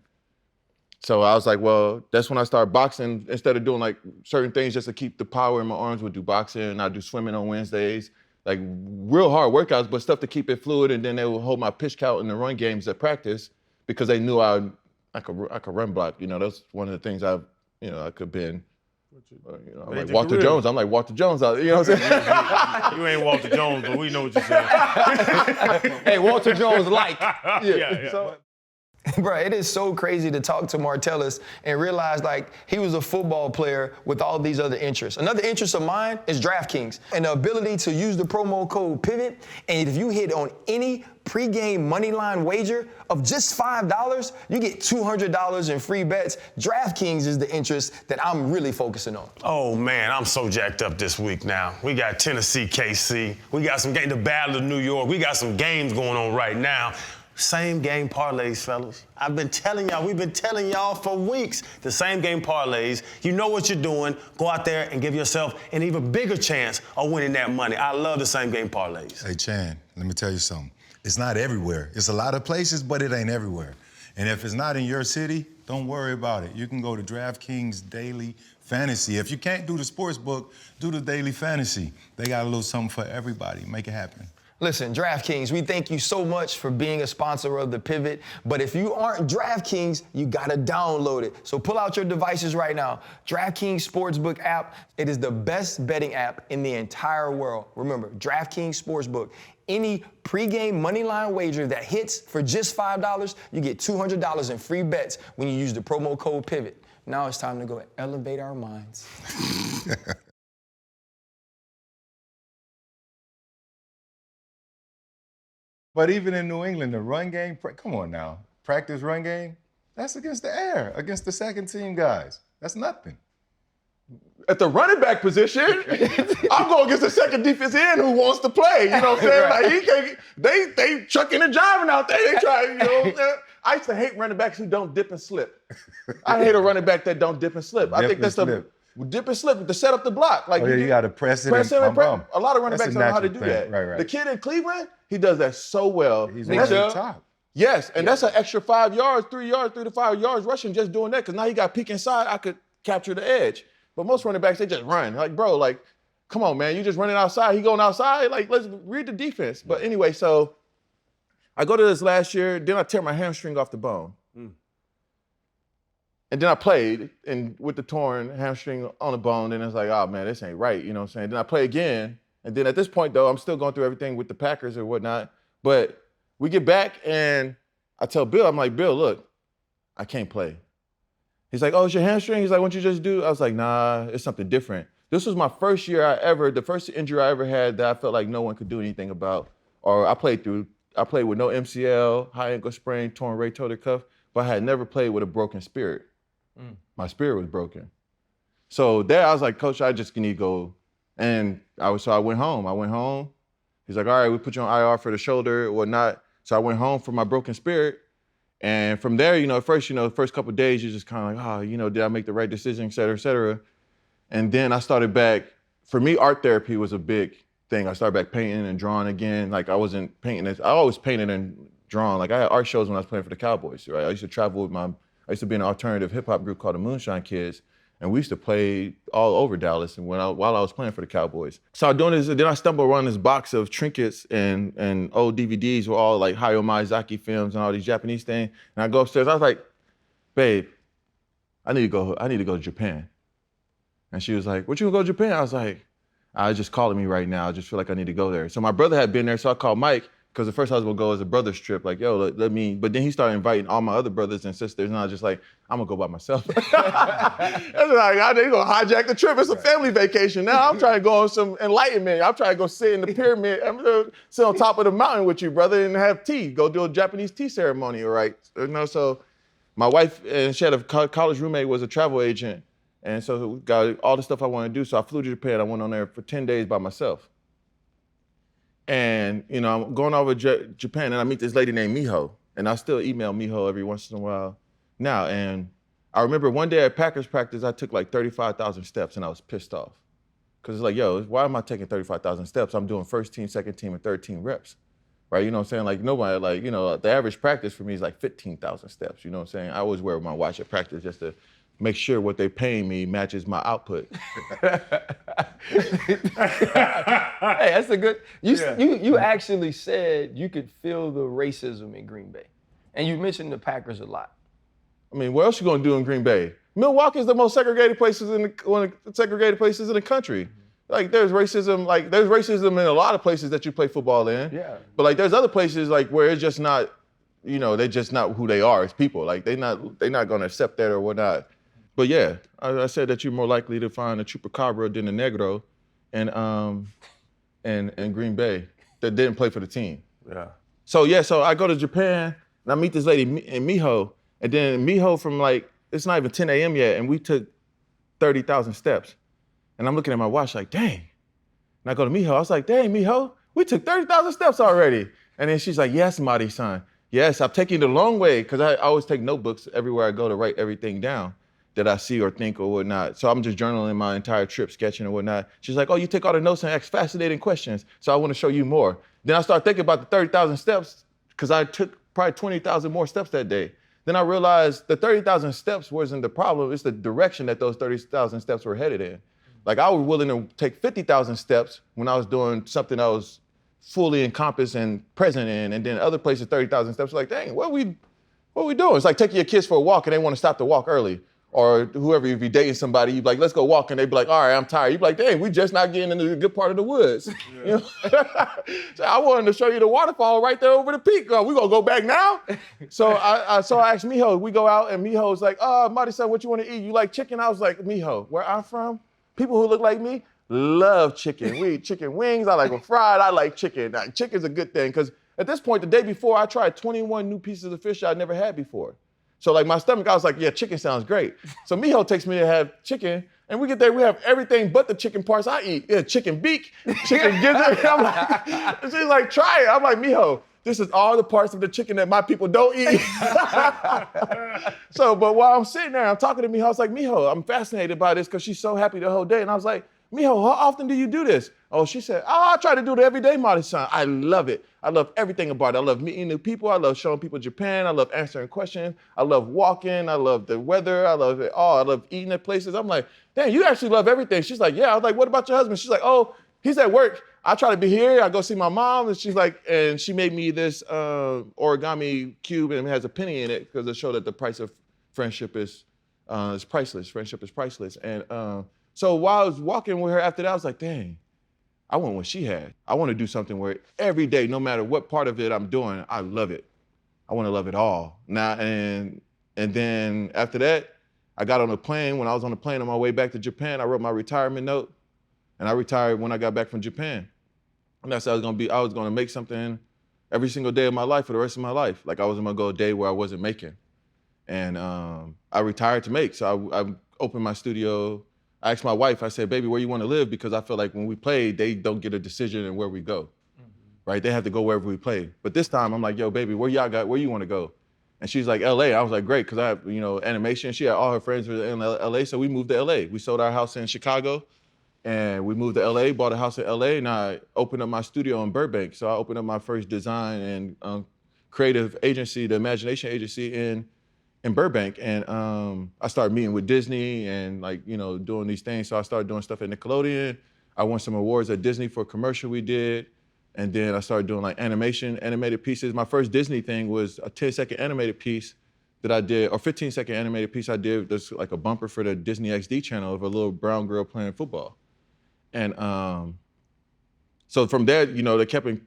So I was like, well, that's when I started boxing. Instead of doing like certain things just to keep the power in my arms, we'd do boxing, and I'd do swimming on Wednesdays. Like real hard workouts, but stuff to keep it fluid. And then they would hold my pitch count in the run games at practice because they knew I could run block. You know, that's one of the things I could been. I'm like Walter Jones. I'm like Walter Jones. You know what I'm saying? You ain't Walter Jones, but we know what you're saying. Hey, Walter Jones like. Yeah. So, bro, it is so crazy to talk to Martellus and realize like he was a football player with all these other interests. Another interest of mine is DraftKings and the ability to use the promo code PIVOT. And if you hit on any pregame moneyline wager of just $5, you get $200 in free bets. DraftKings is the interest that I'm really focusing on. Oh, man, I'm so jacked up this week now. We got Tennessee, KC. We got some game, the Battle of New York. We got some games going on right now. Same game parlays, fellas. We've been telling y'all for weeks. The same game parlays. You know what you're doing. Go out there and give yourself an even bigger chance of winning that money. I love the same game parlays. Hey, Chan, let me tell you something. It's not everywhere. It's a lot of places, but it ain't everywhere. And if it's not in your city, don't worry about it. You can go to DraftKings Daily Fantasy. If you can't do the sports book, do the Daily Fantasy. They got a little something for everybody. Make it happen. Listen, DraftKings, we thank you so much for being a sponsor of The Pivot. But if you aren't DraftKings, you gotta download it. So pull out your devices right now. DraftKings Sportsbook app, it is the best betting app in the entire world. Remember, DraftKings Sportsbook. Any pregame moneyline wager that hits for just $5, you get $200 in free bets when you use the promo code PIVOT. Now it's time to go elevate our minds. But even in New England, the run game, come on now, practice run game, that's against the air, against the second team guys. That's nothing. At the running back position, I'm going against the second defense end who wants to play. You know what I'm saying? Right. Like he can't, they chucking and driving out there. They try, you know. I used to hate running backs who don't dip and slip. I hate a running back that don't dip and slip. I think that's the dip and slip to set up the block. Like you got to press it. A lot of running backs don't know how to do that. Right. The kid in Cleveland, he does that so well. He's on the top. Yes, and that's an extra 5 yards, 3 to 5 yards rushing just doing that. Because now he got peek inside, I could capture the edge. But most running backs, they just run. Like, bro, like, come on, man. You just running outside. He going outside. Like, let's read the defense. But anyway, so I go to this last year. Then I tear my hamstring off the bone. And then I played and with the torn hamstring on the bone. And it's like, oh, man, this ain't right. You know what I'm saying? Then I play again. And then at this point, though, I'm still going through everything with the Packers or whatnot. But we get back and I tell Bill, I'm like, Bill, look, I can't play. He's like, oh, it's your hamstring? He's like, what you just do? I was like, nah, it's something different. This was my first year the first injury I ever had that I felt like no one could do anything about. Or I played with no MCL, high ankle sprain, torn rotator cuff, but I had never played with a broken spirit. My spirit was broken. So there I was like, Coach, I just need to go. And I went home. He's like, all right, we put you on IR for the shoulder or whatnot. So I went home for my broken spirit. And from there, the first couple of days, you're just kind of like, did I make the right decision, et cetera, et cetera. And then I started back, for me, art therapy was a big thing. I started back painting and drawing again. Like I wasn't painting, I always painted and drawn. Like I had art shows when I was playing for the Cowboys, right? I used to travel I used to be in an alternative hip hop group called the Moonshine Kids. And we used to play all over Dallas and while I was playing for the Cowboys. So I'm doing this, and then I stumbled around this box of trinkets and old DVDs with all like Hayao Miyazaki films and all these Japanese things. And I go upstairs, I was like, babe, I need to go to Japan. And she was like, what you gonna go to Japan? I was like, I just calling me right now. I just feel like I need to go there. So my brother had been there, so I called Mike, because at first I was gonna go as a brother's trip, like, yo, let me, but then he started inviting all my other brothers and sisters, and I was just like, I'm gonna go by myself. They gonna hijack the trip. It's a family vacation. Now I'm trying to go on some enlightenment. I'm trying to go sit in the pyramid. I'm gonna sit on top of the mountain with you, brother, and have tea. Go do a Japanese tea ceremony, all right? So my wife, and she had a college roommate, was a travel agent, and so we got all the stuff I wanted to do. So I flew to Japan. I went on there for 10 days by myself. And, I'm going over Japan and I meet this lady named Miho. And I still email Miho every once in a while now. And I remember one day at Packers practice, I took like 35,000 steps and I was pissed off. Because it's like, yo, why am I taking 35,000 steps? I'm doing first team, second team, and third team reps. Right? You know what I'm saying? Like nobody, the average practice for me is like 15,000 steps. You know what I'm saying? I always wear my watch at practice just to make sure what they're paying me matches my output. Hey, that's a good. You actually said you could feel the racism in Green Bay, and you mentioned the Packers a lot. I mean, what else you gonna do in Green Bay? Milwaukee is the most segregated places one of the segregated places in the country. Like there's racism in a lot of places that you play football in. Yeah. But like there's other places like where it's just not, they're just not who they are as people. Like they're not gonna accept that or whatnot. But yeah, I said that you're more likely to find a Chupacabra than a Negro and Green Bay that didn't play for the team. Yeah. So I go to Japan and I meet this lady in Miho, and then Miho from it's not even 10 a.m. yet, and we took 30,000 steps. And I'm looking at my watch like, dang. And I go to Miho, I was like, dang, Miho, we took 30,000 steps already. And then she's like, yes, Marty-san. Yes, I'm taking the long way, because I always take notebooks everywhere I go to write everything down that I see or think or whatnot. So I'm just journaling my entire trip, sketching and whatnot. She's like, oh, you take all the notes and ask fascinating questions, so I want to show you more. Then I start thinking about the 30,000 steps, because I took probably 20,000 more steps that day. Then I realized the 30,000 steps wasn't the problem, it's the direction that those 30,000 steps were headed in. Like I was willing to take 50,000 steps when I was doing something I was fully encompassed and present in, and then other places 30,000 steps. Like, dang, what are we doing? It's like taking your kids for a walk and they want to stop to walk early. Or whoever, if you're dating somebody, you'd be like, let's go walk, and they'd be like, all right, I'm tired. You'd be like, dang, we just not getting into the good part of the woods. Yeah. So I wanted to show you the waterfall right there over the peak. We gonna go back now? So I asked Miho, we go out, and Miho's like, Marty-san, what you want to eat? You like chicken? I was like, Miho, where I'm from, people who look like me love chicken. We eat chicken wings. I like them fried. I like chicken. Now, chicken's a good thing, because At this point, the day before, I tried 21 new pieces of fish I'd never had before. So like my stomach, I was like, yeah, chicken sounds great. So Miho takes me to have chicken, and we get there, we have everything but the chicken parts I eat. Yeah, chicken beak, chicken gizzard. I'm like, she's like, try it. I'm like, Miho, this is all the parts of the chicken that my people don't eat. So, but while I'm sitting there, I'm talking to Miho, I was like, Miho, I'm fascinated by this because she's so happy the whole day. And I was like, Miho, how often do you do this? Oh, she said, I try to do it every day, Marty-san. I love it. I love everything about it. I love meeting new people. I love showing people Japan. I love answering questions. I love walking. I love the weather. I love it all. I love eating at places. I'm like, damn, you actually love everything. She's like, yeah. I was like, what about your husband? She's like, oh, he's at work. I try to be here. I go see my mom. And she's like, and she made me this origami cube, and it has a penny in it because it showed that the price of friendship is priceless. Friendship is priceless. And so while I was walking with her after that, I was like, dang, I want what she had. I want to do something where every day, no matter what part of it I'm doing, I love it. I want to love it all. Now, and then after that, I got on a plane. When I was on the plane on my way back to Japan, I wrote my retirement note, and I retired when I got back from Japan. And that's how I was gonna make something every single day of my life for the rest of my life. Like I wasn't gonna go a day where I wasn't making. And I retired to make. So I opened my studio. I asked my wife, I said, baby, where you want to live? Because I feel like when we play, they don't get a decision in where we go, right? They have to go wherever we play. But this time I'm like, yo, baby, where you want to go? And she's like, LA. I was like, great, because I have, animation. She had all her friends were in LA, so we moved to LA. We sold our house in Chicago, and we moved to LA, bought a house in LA, and I opened up my studio in Burbank. So I opened up my first design and creative agency, the Imagination Agency in Burbank, and I started meeting with Disney and doing these things. So I started doing stuff at Nickelodeon. I won some awards at Disney for a commercial we did, and then I started doing animated pieces. My first Disney thing was a 10-second animated piece that I did, or 15-second animated piece I did. There's like a bumper for the Disney XD channel of a little brown girl playing football, and so from there, they kept in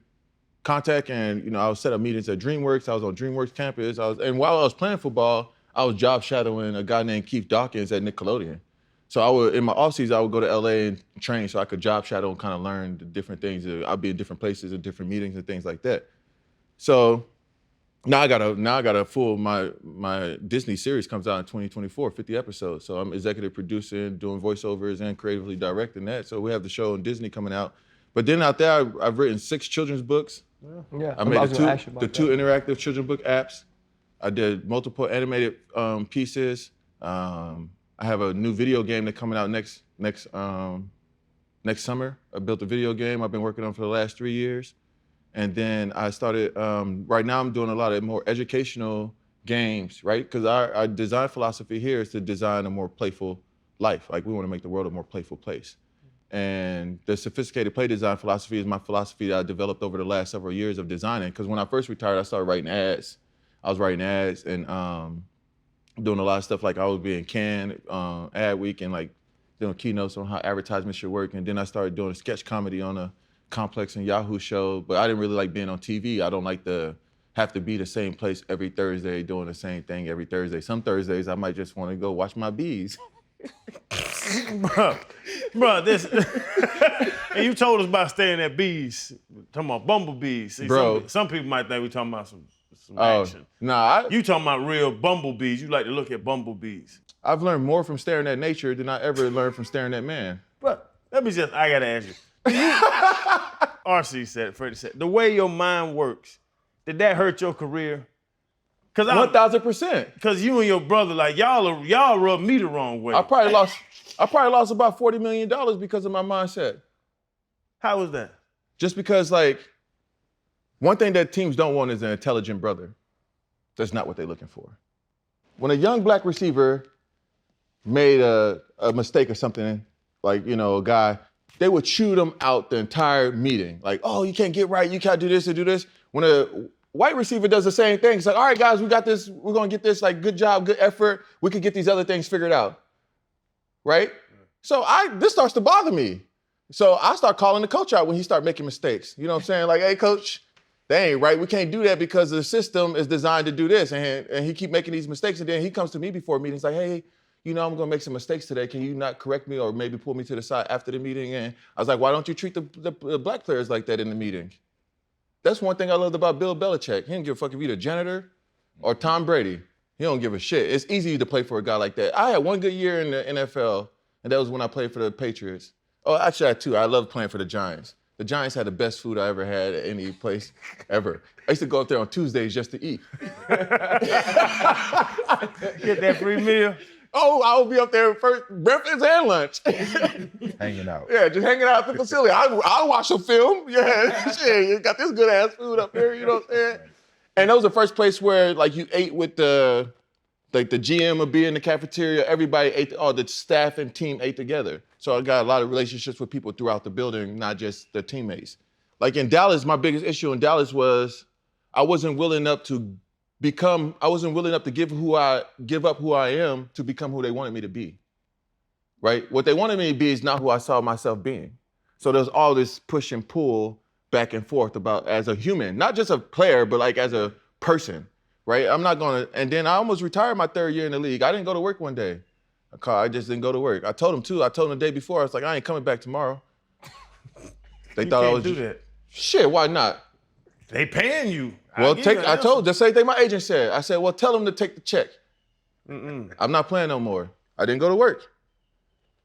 contact, and I would set up meetings at DreamWorks. I was on DreamWorks campus. And while I was playing football, I was job shadowing a guy named Keith Dawkins at Nickelodeon. So in my off season, I would go to LA and train so I could job shadow and kind of learn the different things. I'd be in different places and different meetings and things like that. So now I got a full, my Disney series comes out in 2024, 50 episodes. So I'm executive producing, doing voiceovers, and creatively directing that. So we have the show on Disney coming out. But then out there, I've written 6 children's books. Yeah, I made the two interactive children's book apps. I did multiple animated pieces. I have a new video game that's coming out next summer. I built a video game I've been working on for the last 3 years. And then I started, right now I'm doing a lot of more educational games, right? Because our design philosophy here is to design a more playful life. Like we want to make the world a more playful place. And the sophisticated play design philosophy is my philosophy that I developed over the last several years of designing. Because when I first retired, I started writing ads. I was writing ads and doing a lot of stuff, like I would be in Cannes ad week and like doing keynotes on how advertisements should work. And then I started doing a sketch comedy on a Complex and Yahoo show. But I didn't really like being on TV. I don't like to have to be the same place every Thursday doing the same thing every Thursday. Some Thursdays I might just want to go watch my bees. Bro, this. And you told us about staying at bees. Talking about bumblebees. See, bro, some people might think we're talking about some action. Nah, you talking about real bumblebees. You like to look at bumblebees. I've learned more from staring at nature than I ever learned from staring at man. But I gotta ask you. RC said, Freddie said, the way your mind works, did that hurt your career? 1,000%. Because you and your brother, like y'all rub me the wrong way. I probably lost about $40 million because of my mindset. How was that? Just because, like, one thing that teams don't want is an intelligent brother. That's not what they're looking for. When a young black receiver made a mistake or something, like, a guy, they would chew them out the entire meeting. Like, oh, you can't get right, you can't do this or do this. When a white receiver does the same thing, it's like, all right, guys, we got this, we're gonna get this, like, good job, good effort. We could get these other things figured out, right? So this starts to bother me. So I start calling the coach out when he start making mistakes. You know what I'm saying? Like, hey, coach, they ain't right. We can't do that because the system is designed to do this. And he keep making these mistakes. And then he comes to me before a meeting. He's like, hey, I'm gonna make some mistakes today. Can you not correct me or maybe pull me to the side after the meeting? And I was like, why don't you treat the black players like that in the meeting? That's one thing I loved about Bill Belichick. He didn't give a fuck if you're the janitor or Tom Brady. He don't give a shit. It's easy to play for a guy like that. I had one good year in the NFL, and that was when I played for the Patriots. Oh, actually, I had two. I loved playing for the Giants. The Giants had the best food I ever had at any place ever. I used to go up there on Tuesdays just to eat. Get that free meal. Oh, I would be up there first, breakfast and lunch. Hanging out. Yeah, just hanging out at the facility. I'll watch a film. Yeah, shit, you got this good ass food up there, you know what I'm saying? And that was the first place where like you ate with the GM would be in the cafeteria. Everybody ate, all the staff and team ate together. So I got a lot of relationships with people throughout the building, not just the teammates. Like in Dallas, my biggest issue in Dallas was I wasn't willing enough to give up who I am to become who they wanted me to be. Right? What they wanted me to be is not who I saw myself being. So there's all this push and pull back and forth about as a human, not just a player, but like as a person, right? And then I almost retired my third year in the league. I didn't go to work one day. I just didn't go to work. I told them the day before, I was like, I ain't coming back tomorrow. They thought I was do that. Shit, why not? They paying you. Well, I told the same thing my agent said. I said, well, tell them to take the check. I'm not playing no more. I didn't go to work.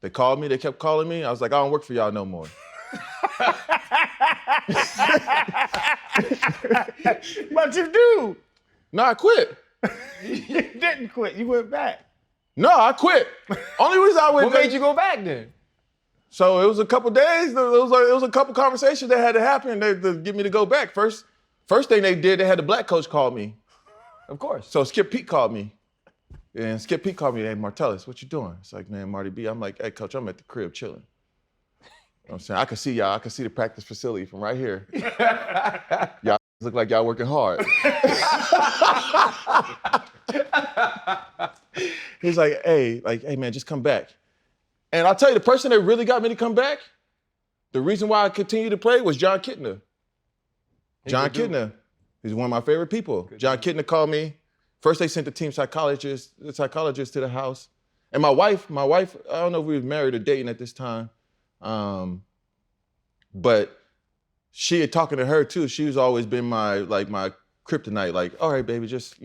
They called me, they kept calling me. I was like, I don't work for y'all no more. But you do. No, I quit. You didn't quit. You went back. No, I quit. Only reason I went What made you go back then? So it was a couple days. It was a couple conversations that had to happen to get me to go back. First thing they did, they had the black coach call me. Of course. So Skip Pete called me. And Skip Pete called me, hey, Martellus, what you doing? It's like, man, Marty B. I'm like, hey, coach, I'm at the crib chilling. You know what I'm saying? I can see y'all. I can see the practice facility from right here. Y'all look like y'all working hard. He's like, hey, man, just come back. And I'll tell you, the person that really got me to come back, the reason why I continued to play was John Kitna. John Kitna, he's one of my favorite people. John Kitna called me. First, they sent the team psychologist to the house. And my wife, I don't know if we were married or dating at this time, but she had talking to her too. She's always been my kryptonite. Like, all right, baby, just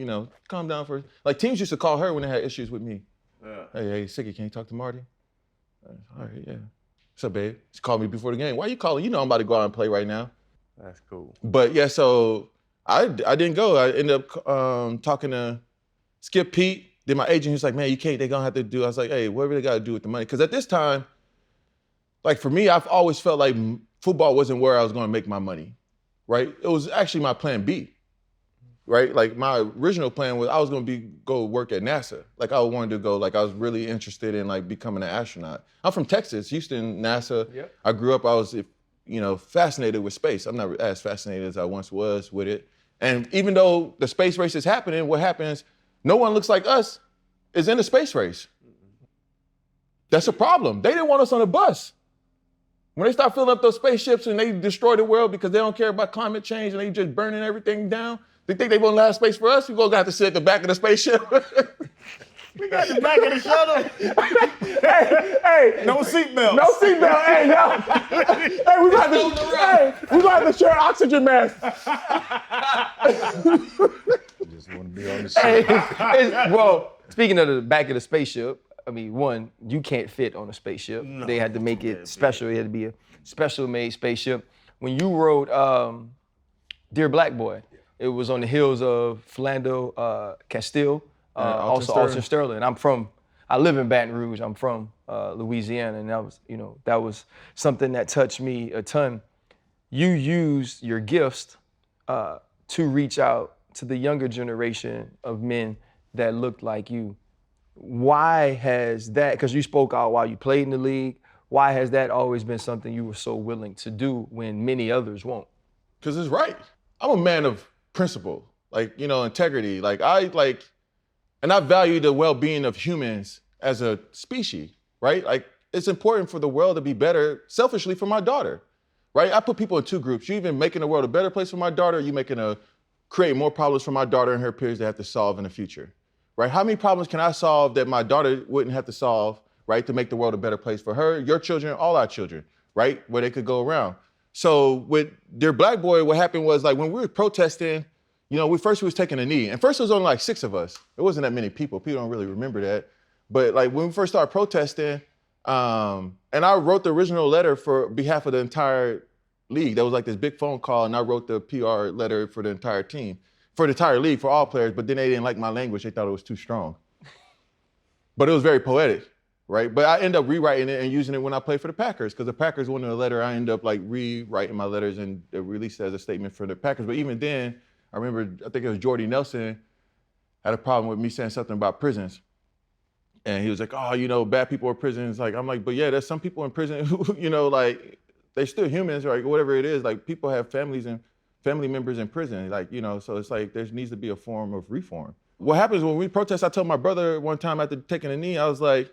calm down first. Like teams used to call her when they had issues with me. Yeah. Hey, Siggy, can you talk to Marty? All right, yeah. What's up, babe? She called me before the game. Why you calling? You know I'm about to go out and play right now. That's cool. But yeah, so I didn't go. I ended up talking to Skip Pete. Then my agent, he's like, man, you can't. They're gonna have to do. I was like, hey, whatever they got to do with the money. Because at this time, like for me, I've always felt like football wasn't where I was gonna make my money, right? It was actually my plan B, right? Like my original plan was I was gonna go work at NASA. Like I wanted to go. Like I was really interested in like becoming an astronaut. I'm from Texas, Houston, NASA. Yep. I grew up. I was fascinated with space. I'm not as fascinated as I once was with it. And even though the space race is happening, what happens, no one looks like us is in the space race. That's a problem. They didn't want us on a bus. When they start filling up those spaceships and they destroy the world because they don't care about climate change and they just burning everything down, they think they won't have space for us? We're going to have to sit at the back of the spaceship. We got the back of the shuttle. Hey. No seatbelts. No seatbelt. Hey, no. Hey, we got to share oxygen mask. Just want to be on the ship. Well, speaking of the back of the spaceship, I mean, one, you can't fit on a spaceship. No, they had to make it special. It had to be a special-made spaceship. When you wrote Dear Black Boy, it was on the heels of Philando Castile, also Alton Sterling. I live in Baton Rouge. I'm from Louisiana, and that was something that touched me a ton. You used your gifts to reach out to the younger generation of men that looked like you. Why has that, because you spoke out while you played in the league, why has that always been something you were so willing to do when many others won't? Because it's right. I'm a man of principle, integrity. And I value the well-being of humans as a species, right? Like, it's important for the world to be better, selfishly for my daughter, right? I put people in two groups. You even making the world a better place for my daughter, or you create more problems for my daughter and her peers to have to solve in the future, right? How many problems can I solve that my daughter wouldn't have to solve, right, to make the world a better place for her, your children, all our children, right, where they could go around? So with Dear Black Boy, what happened was like when we were protesting, you know, we was taking a knee. And first it was only like 6 of us. It wasn't that many people. People don't really remember that. But like when we first started protesting, and I wrote the original letter for behalf of the entire league. There was like this big phone call, and I wrote the PR letter for the entire team, for the entire league, for all players. But then they didn't like my language. They thought it was too strong. But it was very poetic, right? But I end up rewriting it and using it when I play for the Packers, because the Packers wanted a letter. I end up like rewriting my letters and released it as a statement for the Packers. But even then, I remember, I think it was Jordy Nelson had a problem with me saying something about prisons. And he was like, oh, you know, bad people in prisons. Like, I'm like, but yeah, there's some people in prison who, you know, like, they're still humans, or like, whatever it is. Like, people have families and family members in prison. Like, you know, so it's like, there needs to be a form of reform. What happens when we protest, I told my brother one time after taking a knee, I was like,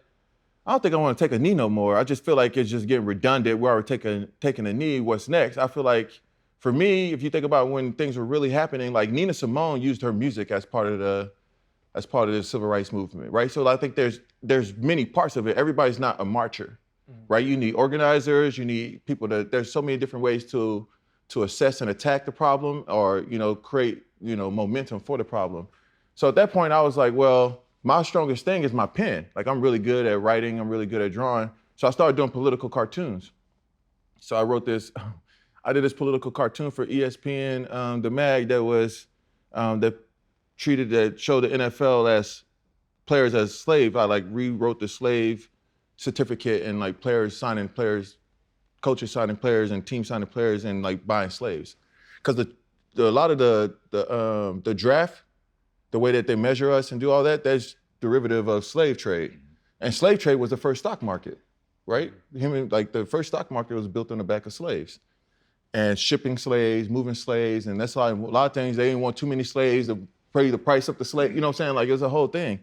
I don't think I want to take a knee no more. I just feel like it's just getting redundant. We're already taking a knee, what's next? I feel like, for me, if you think about when things were really happening, like Nina Simone used her music as part of the civil rights movement, right? So I think there's many parts of it. Everybody's not a marcher, right? You need organizers, you need people there's so many different ways to assess and attack the problem, or, you know, create, you know, momentum for the problem. So at that point I was like, well, my strongest thing is my pen. Like, I'm really good at writing, I'm really good at drawing. So I started doing political cartoons. So I did this political cartoon for ESPN, the mag, that was, that showed the NFL as players as slaves. I like rewrote the slave certificate, and like players signing players, coaches signing players, and teams signing players, and like buying slaves. Because a lot of the draft, the way that they measure us and do all that, that's derivative of slave trade. And slave trade was the first stock market, right? The first stock market was built on the back of slaves. And shipping slaves, moving slaves, and that's why a lot of things, they didn't want too many slaves to pay the price up the slave, you know what I'm saying? Like, it was a whole thing.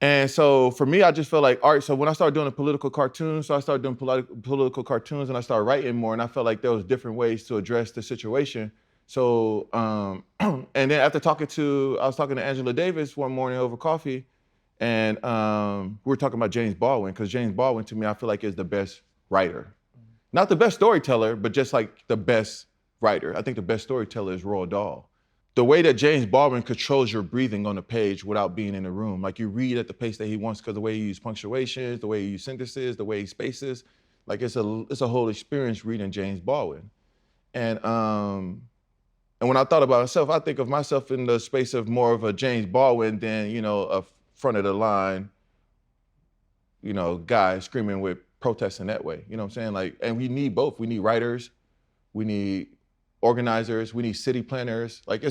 And so for me, I just felt like, all right, so when I started doing the political cartoons, I started doing political cartoons, and I started writing more, and I felt like there was different ways to address the situation. So, and then after I was talking to Angela Davis one morning over coffee, and we were talking about James Baldwin, because James Baldwin, to me, I feel like is the best writer. Not the best storyteller, but just like the best writer. I think the best storyteller is Roald Dahl. The way that James Baldwin controls your breathing on the page without being in the room. Like, you read at the pace that he wants, because the way he uses punctuations, the way he uses sentences, the way he spaces, like it's a whole experience reading James Baldwin. And when I thought about myself, I think of myself in the space of more of a James Baldwin than, you know, a front of the line, you know, guy screaming with protesting that way. You know what I'm saying? Like, and we need both. We need writers, we need organizers, we need city planners. Like,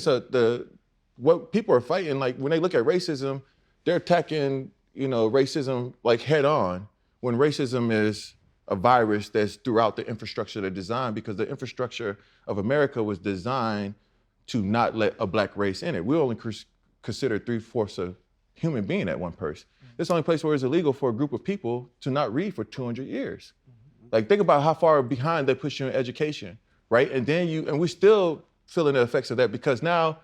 what people are fighting, like when they look at racism, they're attacking, you know, racism like head on, when racism is a virus that's throughout the infrastructure they're designed, because the infrastructure of America was designed to not let a black race in it. We only consider 3/4 of human being at one person. It's the only place where it's illegal for a group of people to not read for 200 years. Like, think about how far behind they push you in education, right? And then we're still feeling the effects of that, because now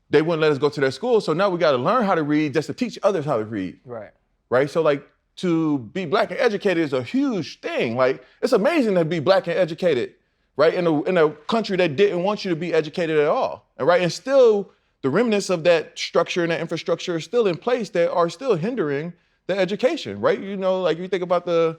they wouldn't let us go to their school. So now we got to learn how to read just to teach others how to read. Right. Right? So like, to be black and educated is a huge thing. Like, it's amazing to be black and educated, right? In a country that didn't want you to be educated at all, right? And still, the remnants of that structure and that infrastructure are still in place that are still hindering the education, right? You know, like, you think about the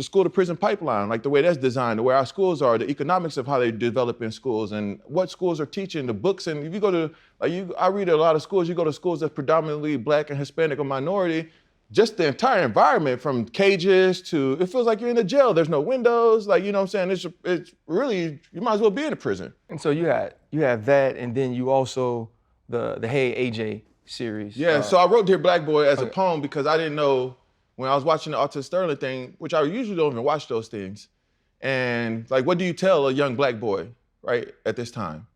school to prison pipeline, like the way that's designed, the way our schools are, the economics of how they develop in schools, and what schools are teaching, the books. And if you go to, I read a lot of schools, you go to schools that's predominantly black and Hispanic or minority, just the entire environment, from cages to, it feels like you're in a jail. There's no windows, like, you know what I'm saying? It's really, you might as well be in a prison. And so you have that, and then you also, the Hey AJ series. Yeah, so I wrote Dear Black Boy as a poem, because I didn't know, when I was watching the Alton Sterling thing, which I usually don't even watch those things, and like, what do you tell a young black boy, right, at this time?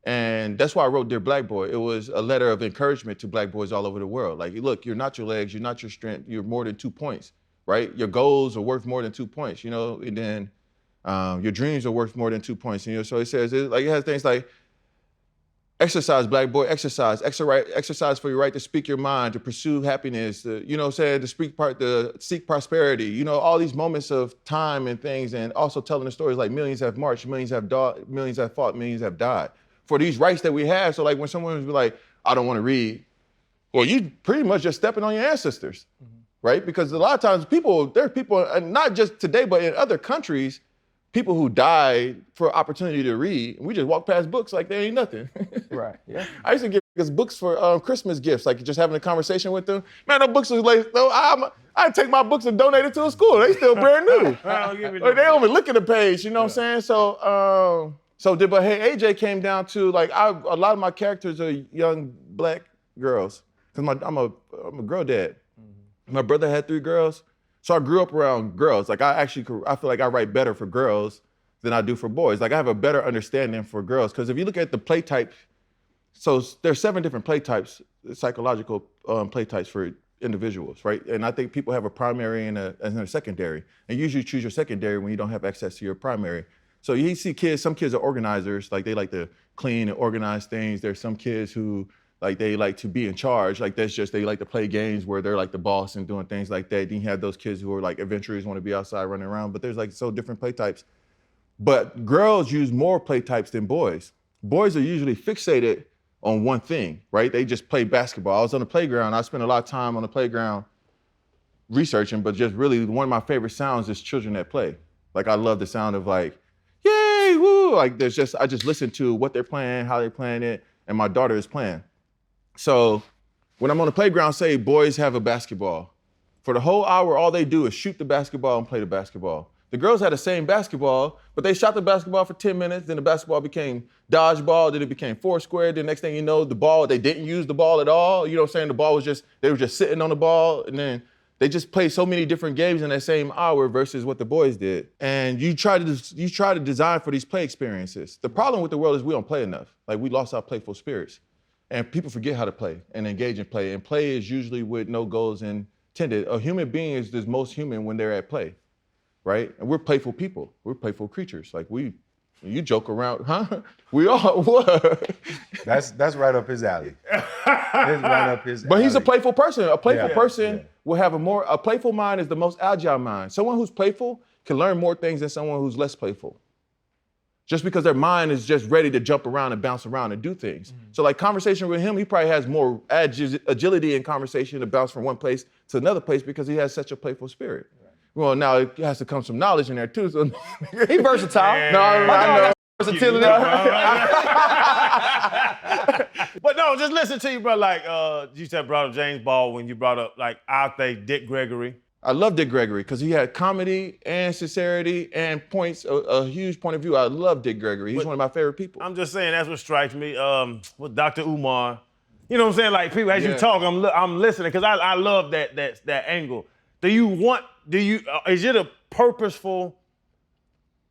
And that's why I wrote Dear Black Boy. It was a letter of encouragement to black boys all over the world. Like, look, you're not your legs, you're not your strength, you're more than 2 points, right? Your goals are worth more than 2 points, you know? And then your dreams are worth more than 2 points, you know? So it says, it has things like, exercise, black boy, exercise for your right to speak your mind, to pursue happiness, to seek prosperity, all these moments of time and things, and also telling the stories like millions have marched, millions have fought, millions have died for these rights that we have. So like when someone's like, I don't want to read, well, you pretty much just stepping on your ancestors, right? Because a lot of times there are people, and not just today, but in other countries, people who died for opportunity to read. We just walk past books like they ain't nothing. Right, yeah. I used to give books for Christmas gifts, like just having a conversation with them. Man, those books was like, I take my books and donate it to a school. They still brand new. Like, they don't even look at the page, you know what I'm saying? So, but hey, AJ came down to like, a lot of my characters are young black girls, because I'm a girl dad. My brother had 3 girls. So I grew up around girls. Like I feel like I write better for girls than I do for boys. Like I have a better understanding for girls. Because if you look at the play types, so there's 7 different play types, psychological play types for individuals, right? And I think people have a primary and a secondary. And usually you choose your secondary when you don't have access to your primary. So you see some kids are organizers, like they like to clean and organize things. There's some kids who like they like to be in charge. Like they like to play games where they're like the boss and doing things like that. Then you have those kids who are like adventurers, want to be outside running around. But there's like so different play types. But girls use more play types than boys. Boys are usually fixated on one thing, right? They just play basketball. I was on the playground. I spent a lot of time on the playground researching, but just really one of my favorite sounds is children that play. Like I love the sound of like, yay, woo. Like I just listen to what they're playing, how they're playing it, and my daughter is playing. So when I'm on the playground, say boys have a basketball. For the whole hour, all they do is shoot the basketball and play the basketball. The girls had the same basketball, but they shot the basketball for 10 minutes, then the basketball became dodgeball, then it became foursquare, then next thing you know, they didn't use the ball at all. You know what I'm saying? They were just sitting on the ball, and then they just played so many different games in that same hour versus what the boys did. And you try to design for these play experiences. The problem with the world is we don't play enough. Like we lost our playful spirits. And people forget how to play and engage in play. And play is usually with no goals intended. A human being is the most human when they're at play, right? And we're playful people. We're playful creatures. Like you joke around, huh? We all what? That's right up his alley. It's right up his But he's a alley. playful person. A playful person Yeah. will have a playful mind is the most agile mind. Someone who's playful can learn more things than someone who's less playful. Just because their mind is just ready to jump around and bounce around and do things. So like conversation with him, he probably has more agility in conversation to bounce from one place to another place because he has such a playful spirit. Right. Well, now it has to come some knowledge in there too. So He versatile. No, I know. Versatility. But no, just listen to you, bro. Like you said, brought up James Baldwin. You brought up like I think Dick Gregory. I love Dick Gregory because he had comedy and sincerity and a huge point of view. I love Dick Gregory. He's one of my favorite people. I'm just saying that's what strikes me. With Dr. Umar, you know what I'm saying? Like people, as you Yeah. talk, I'm listening because I love that angle. Is it a purposeful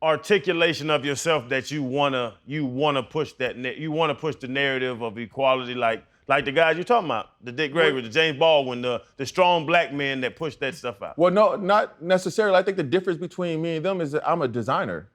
articulation of yourself that you wanna push the narrative of equality, like the guys you're talking about, the Dick Gregory, the James Baldwin, the strong black men that push that stuff out? Well, no, not necessarily. I think the difference between me and them is that I'm a designer.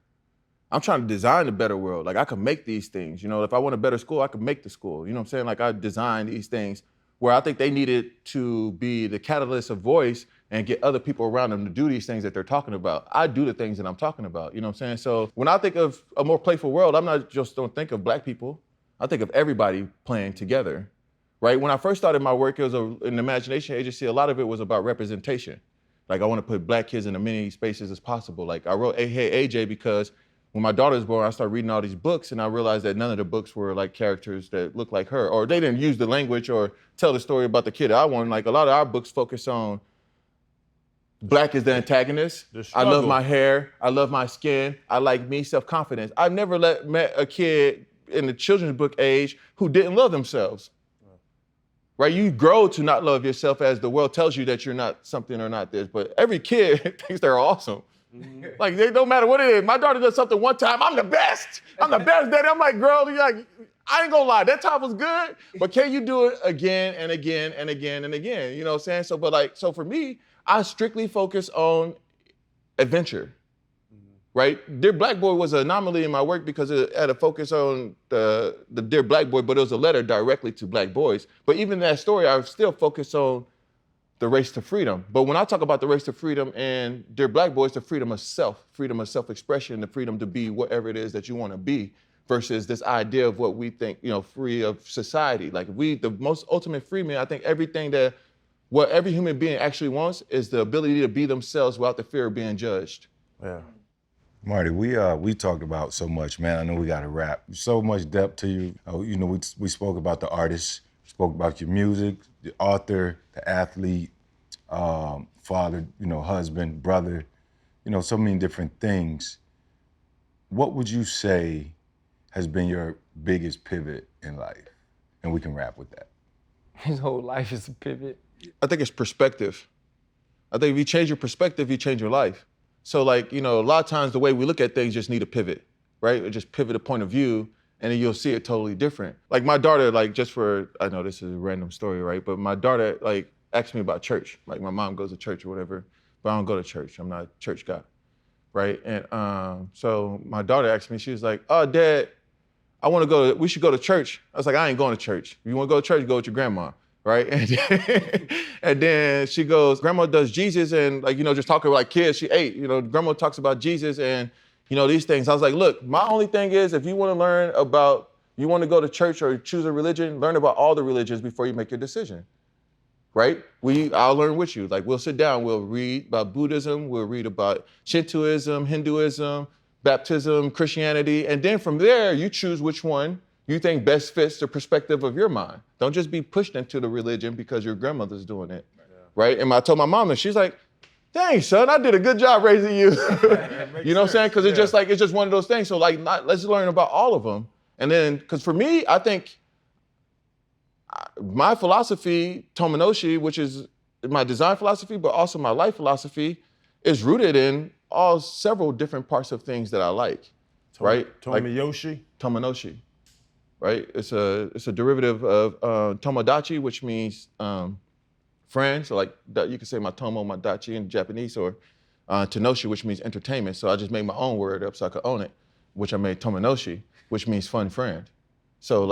I'm trying to design a better world. Like I can make these things. You know, if I want a better school, I can make the school. You know what I'm saying? Like I design these things where I think they needed to be the catalyst of voice and get other people around them to do these things that they're talking about. I do the things that I'm talking about. You know what I'm saying? So when I think of a more playful world, don't think of black people. I think of everybody playing together. Right? When I first started my work, it was an imagination agency. A lot of it was about representation. Like I want to put black kids in as many spaces as possible. Like I wrote Hey AJ because when my daughter was born, I started reading all these books and I realized that none of the books were like characters that looked like her, or they didn't use the language or tell the story about the kid I wanted. Like a lot of our books focus on black as the antagonist. I love my hair. I love my skin. I like me, self-confidence. I've never met a kid in the children's book age who didn't love themselves. Right? You grow to not love yourself as the world tells you that you're not something or not this, but every kid thinks they're awesome. Mm-hmm. Like, they don't matter what it is. My daughter does something one time, I'm the best. I'm the best, daddy. I'm like, girl, I ain't gonna lie, that time was good, but can you do it again and again and again and again? You know what I'm saying? So for me, I strictly focus on adventure. right? Dear Black Boy was an anomaly in my work because it had a focus on the Dear Black Boy, but it was a letter directly to Black boys. But even in that story, I still focused on the race to freedom. But when I talk about the race to freedom and Dear Black Boy, it's the freedom of self-expression, the freedom to be whatever it is that you want to be, versus this idea of what we think, free of society. Like the most ultimate free man, I think what every human being actually wants is the ability to be themselves without the fear of being judged. Yeah. Marty, we talked about so much, man. I know we got to wrap. So much depth to you. We spoke about the artist, spoke about your music, the author, the athlete, father, husband, brother, so many different things. What would you say has been your biggest pivot in life? And we can wrap with that. His whole life is a pivot. I think it's perspective. I think if you change your perspective, you change your life. So a lot of times the way we look at things just need a pivot, right? Or just pivot a point of view, and then you'll see it totally different. Like my daughter, I know this is a random story, right? But my daughter, asked me about church. Like my mom goes to church or whatever, but I don't go to church. I'm not a church guy, right? And so my daughter asked me, she was like, "Oh, Dad, we should go to church." I was like, "I ain't going to church. If you want to go to church, go with your grandma." Right? And then she goes, "Grandma does Jesus and just talking like kids, she ate. Grandma talks about Jesus and these things." I was like, "Look, my only thing is if you want to go to church or choose a religion, learn about all the religions before you make your decision." Right? I'll learn with you. We'll sit down, we'll read about Buddhism, we'll read about Shintoism, Hinduism, baptism, Christianity, and then from there, you choose which one you think best fits the perspective of your mind. Don't just be pushed into the religion because your grandmother's doing it, right? And I told my mom, and she's like, "Dang, son, I did a good job raising you." You know what I'm saying? Because it's just one of those things. So let's learn about all of them. And then, because for me, I think my philosophy, Tominoshi, which is my design philosophy, but also my life philosophy, is rooted in several different parts of things that I like, right? Tominoshi. Right? It's a derivative of tomodachi, which means friend. So you can say my tomo, my dachi in Japanese, or tenoshi, which means entertainment. So I just made my own word up so I could own it, which I made tominoshi, which means fun friend. So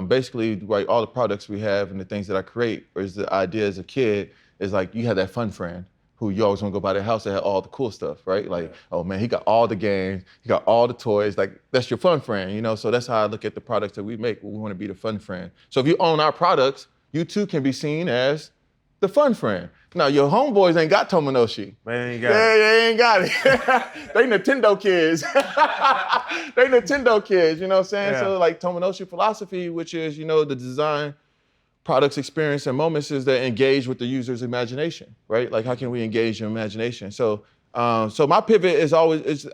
basically, right, all the products we have and the things that I create, is the idea as a kid is you have that fun friend who you always want to go by their house that had all the cool stuff, right? Oh man, he got all the games, he got all the toys. That's your fun friend, So that's how I look at the products that we make. We want to be the fun friend. So if you own our products, you too can be seen as the fun friend. Now your homeboys ain't got Tominoshi. They ain't got it. They ain't got it. They Nintendo kids. They Nintendo kids, you know what I'm saying? Yeah. So Tominoshi philosophy, which is, the design, products, experience, and moments is that engage with the user's imagination, right? How can we engage your imagination? So my pivot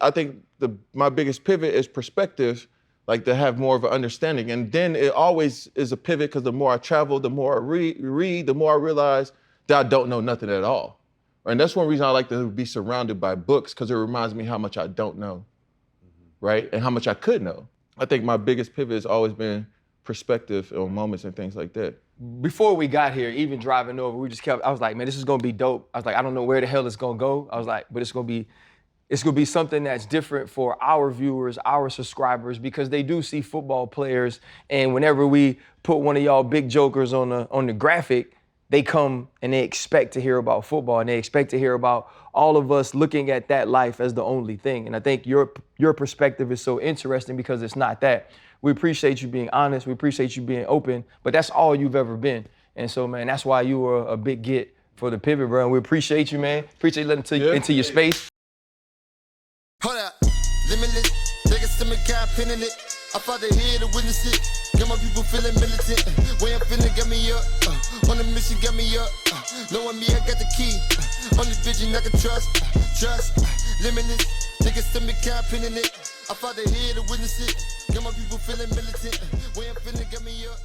I think my biggest pivot is perspective, to have more of an understanding. And then it always is a pivot because the more I travel, the more I read, the more I realize that I don't know nothing at all. And that's one reason I like to be surrounded by books, because it reminds me how much I don't know, right? And how much I could know. I think my biggest pivot has always been perspective on moments and things like that. Before we got here, even driving over, I was like, man, this is gonna be dope. I was like, I don't know where the hell it's gonna go. I was like, but it's gonna be something that's different for our viewers, our subscribers, because they do see football players, and whenever we put one of y'all big jokers on the graphic, they come and they expect to hear about football, and they expect to hear about all of us looking at that life as the only thing. And I think your perspective is so interesting because it's not that. We appreciate you being honest. We appreciate you being open, but that's all you've ever been. And so, man, that's why you were a big get for the pivot, bro. And we appreciate you, man. Appreciate you letting into your space. Hold up, limitless, niggas to me, God pinning it. I fought the head to witness it. Got my people feeling militant. Way I'm feeling got me up. On the mission got me up. Knowing me, I got the key. Only vision I can trust. Limitless, niggas to me, God pinning it. I fought the head to witness it. Got my people feeling militant. Way I'm feeling got me up.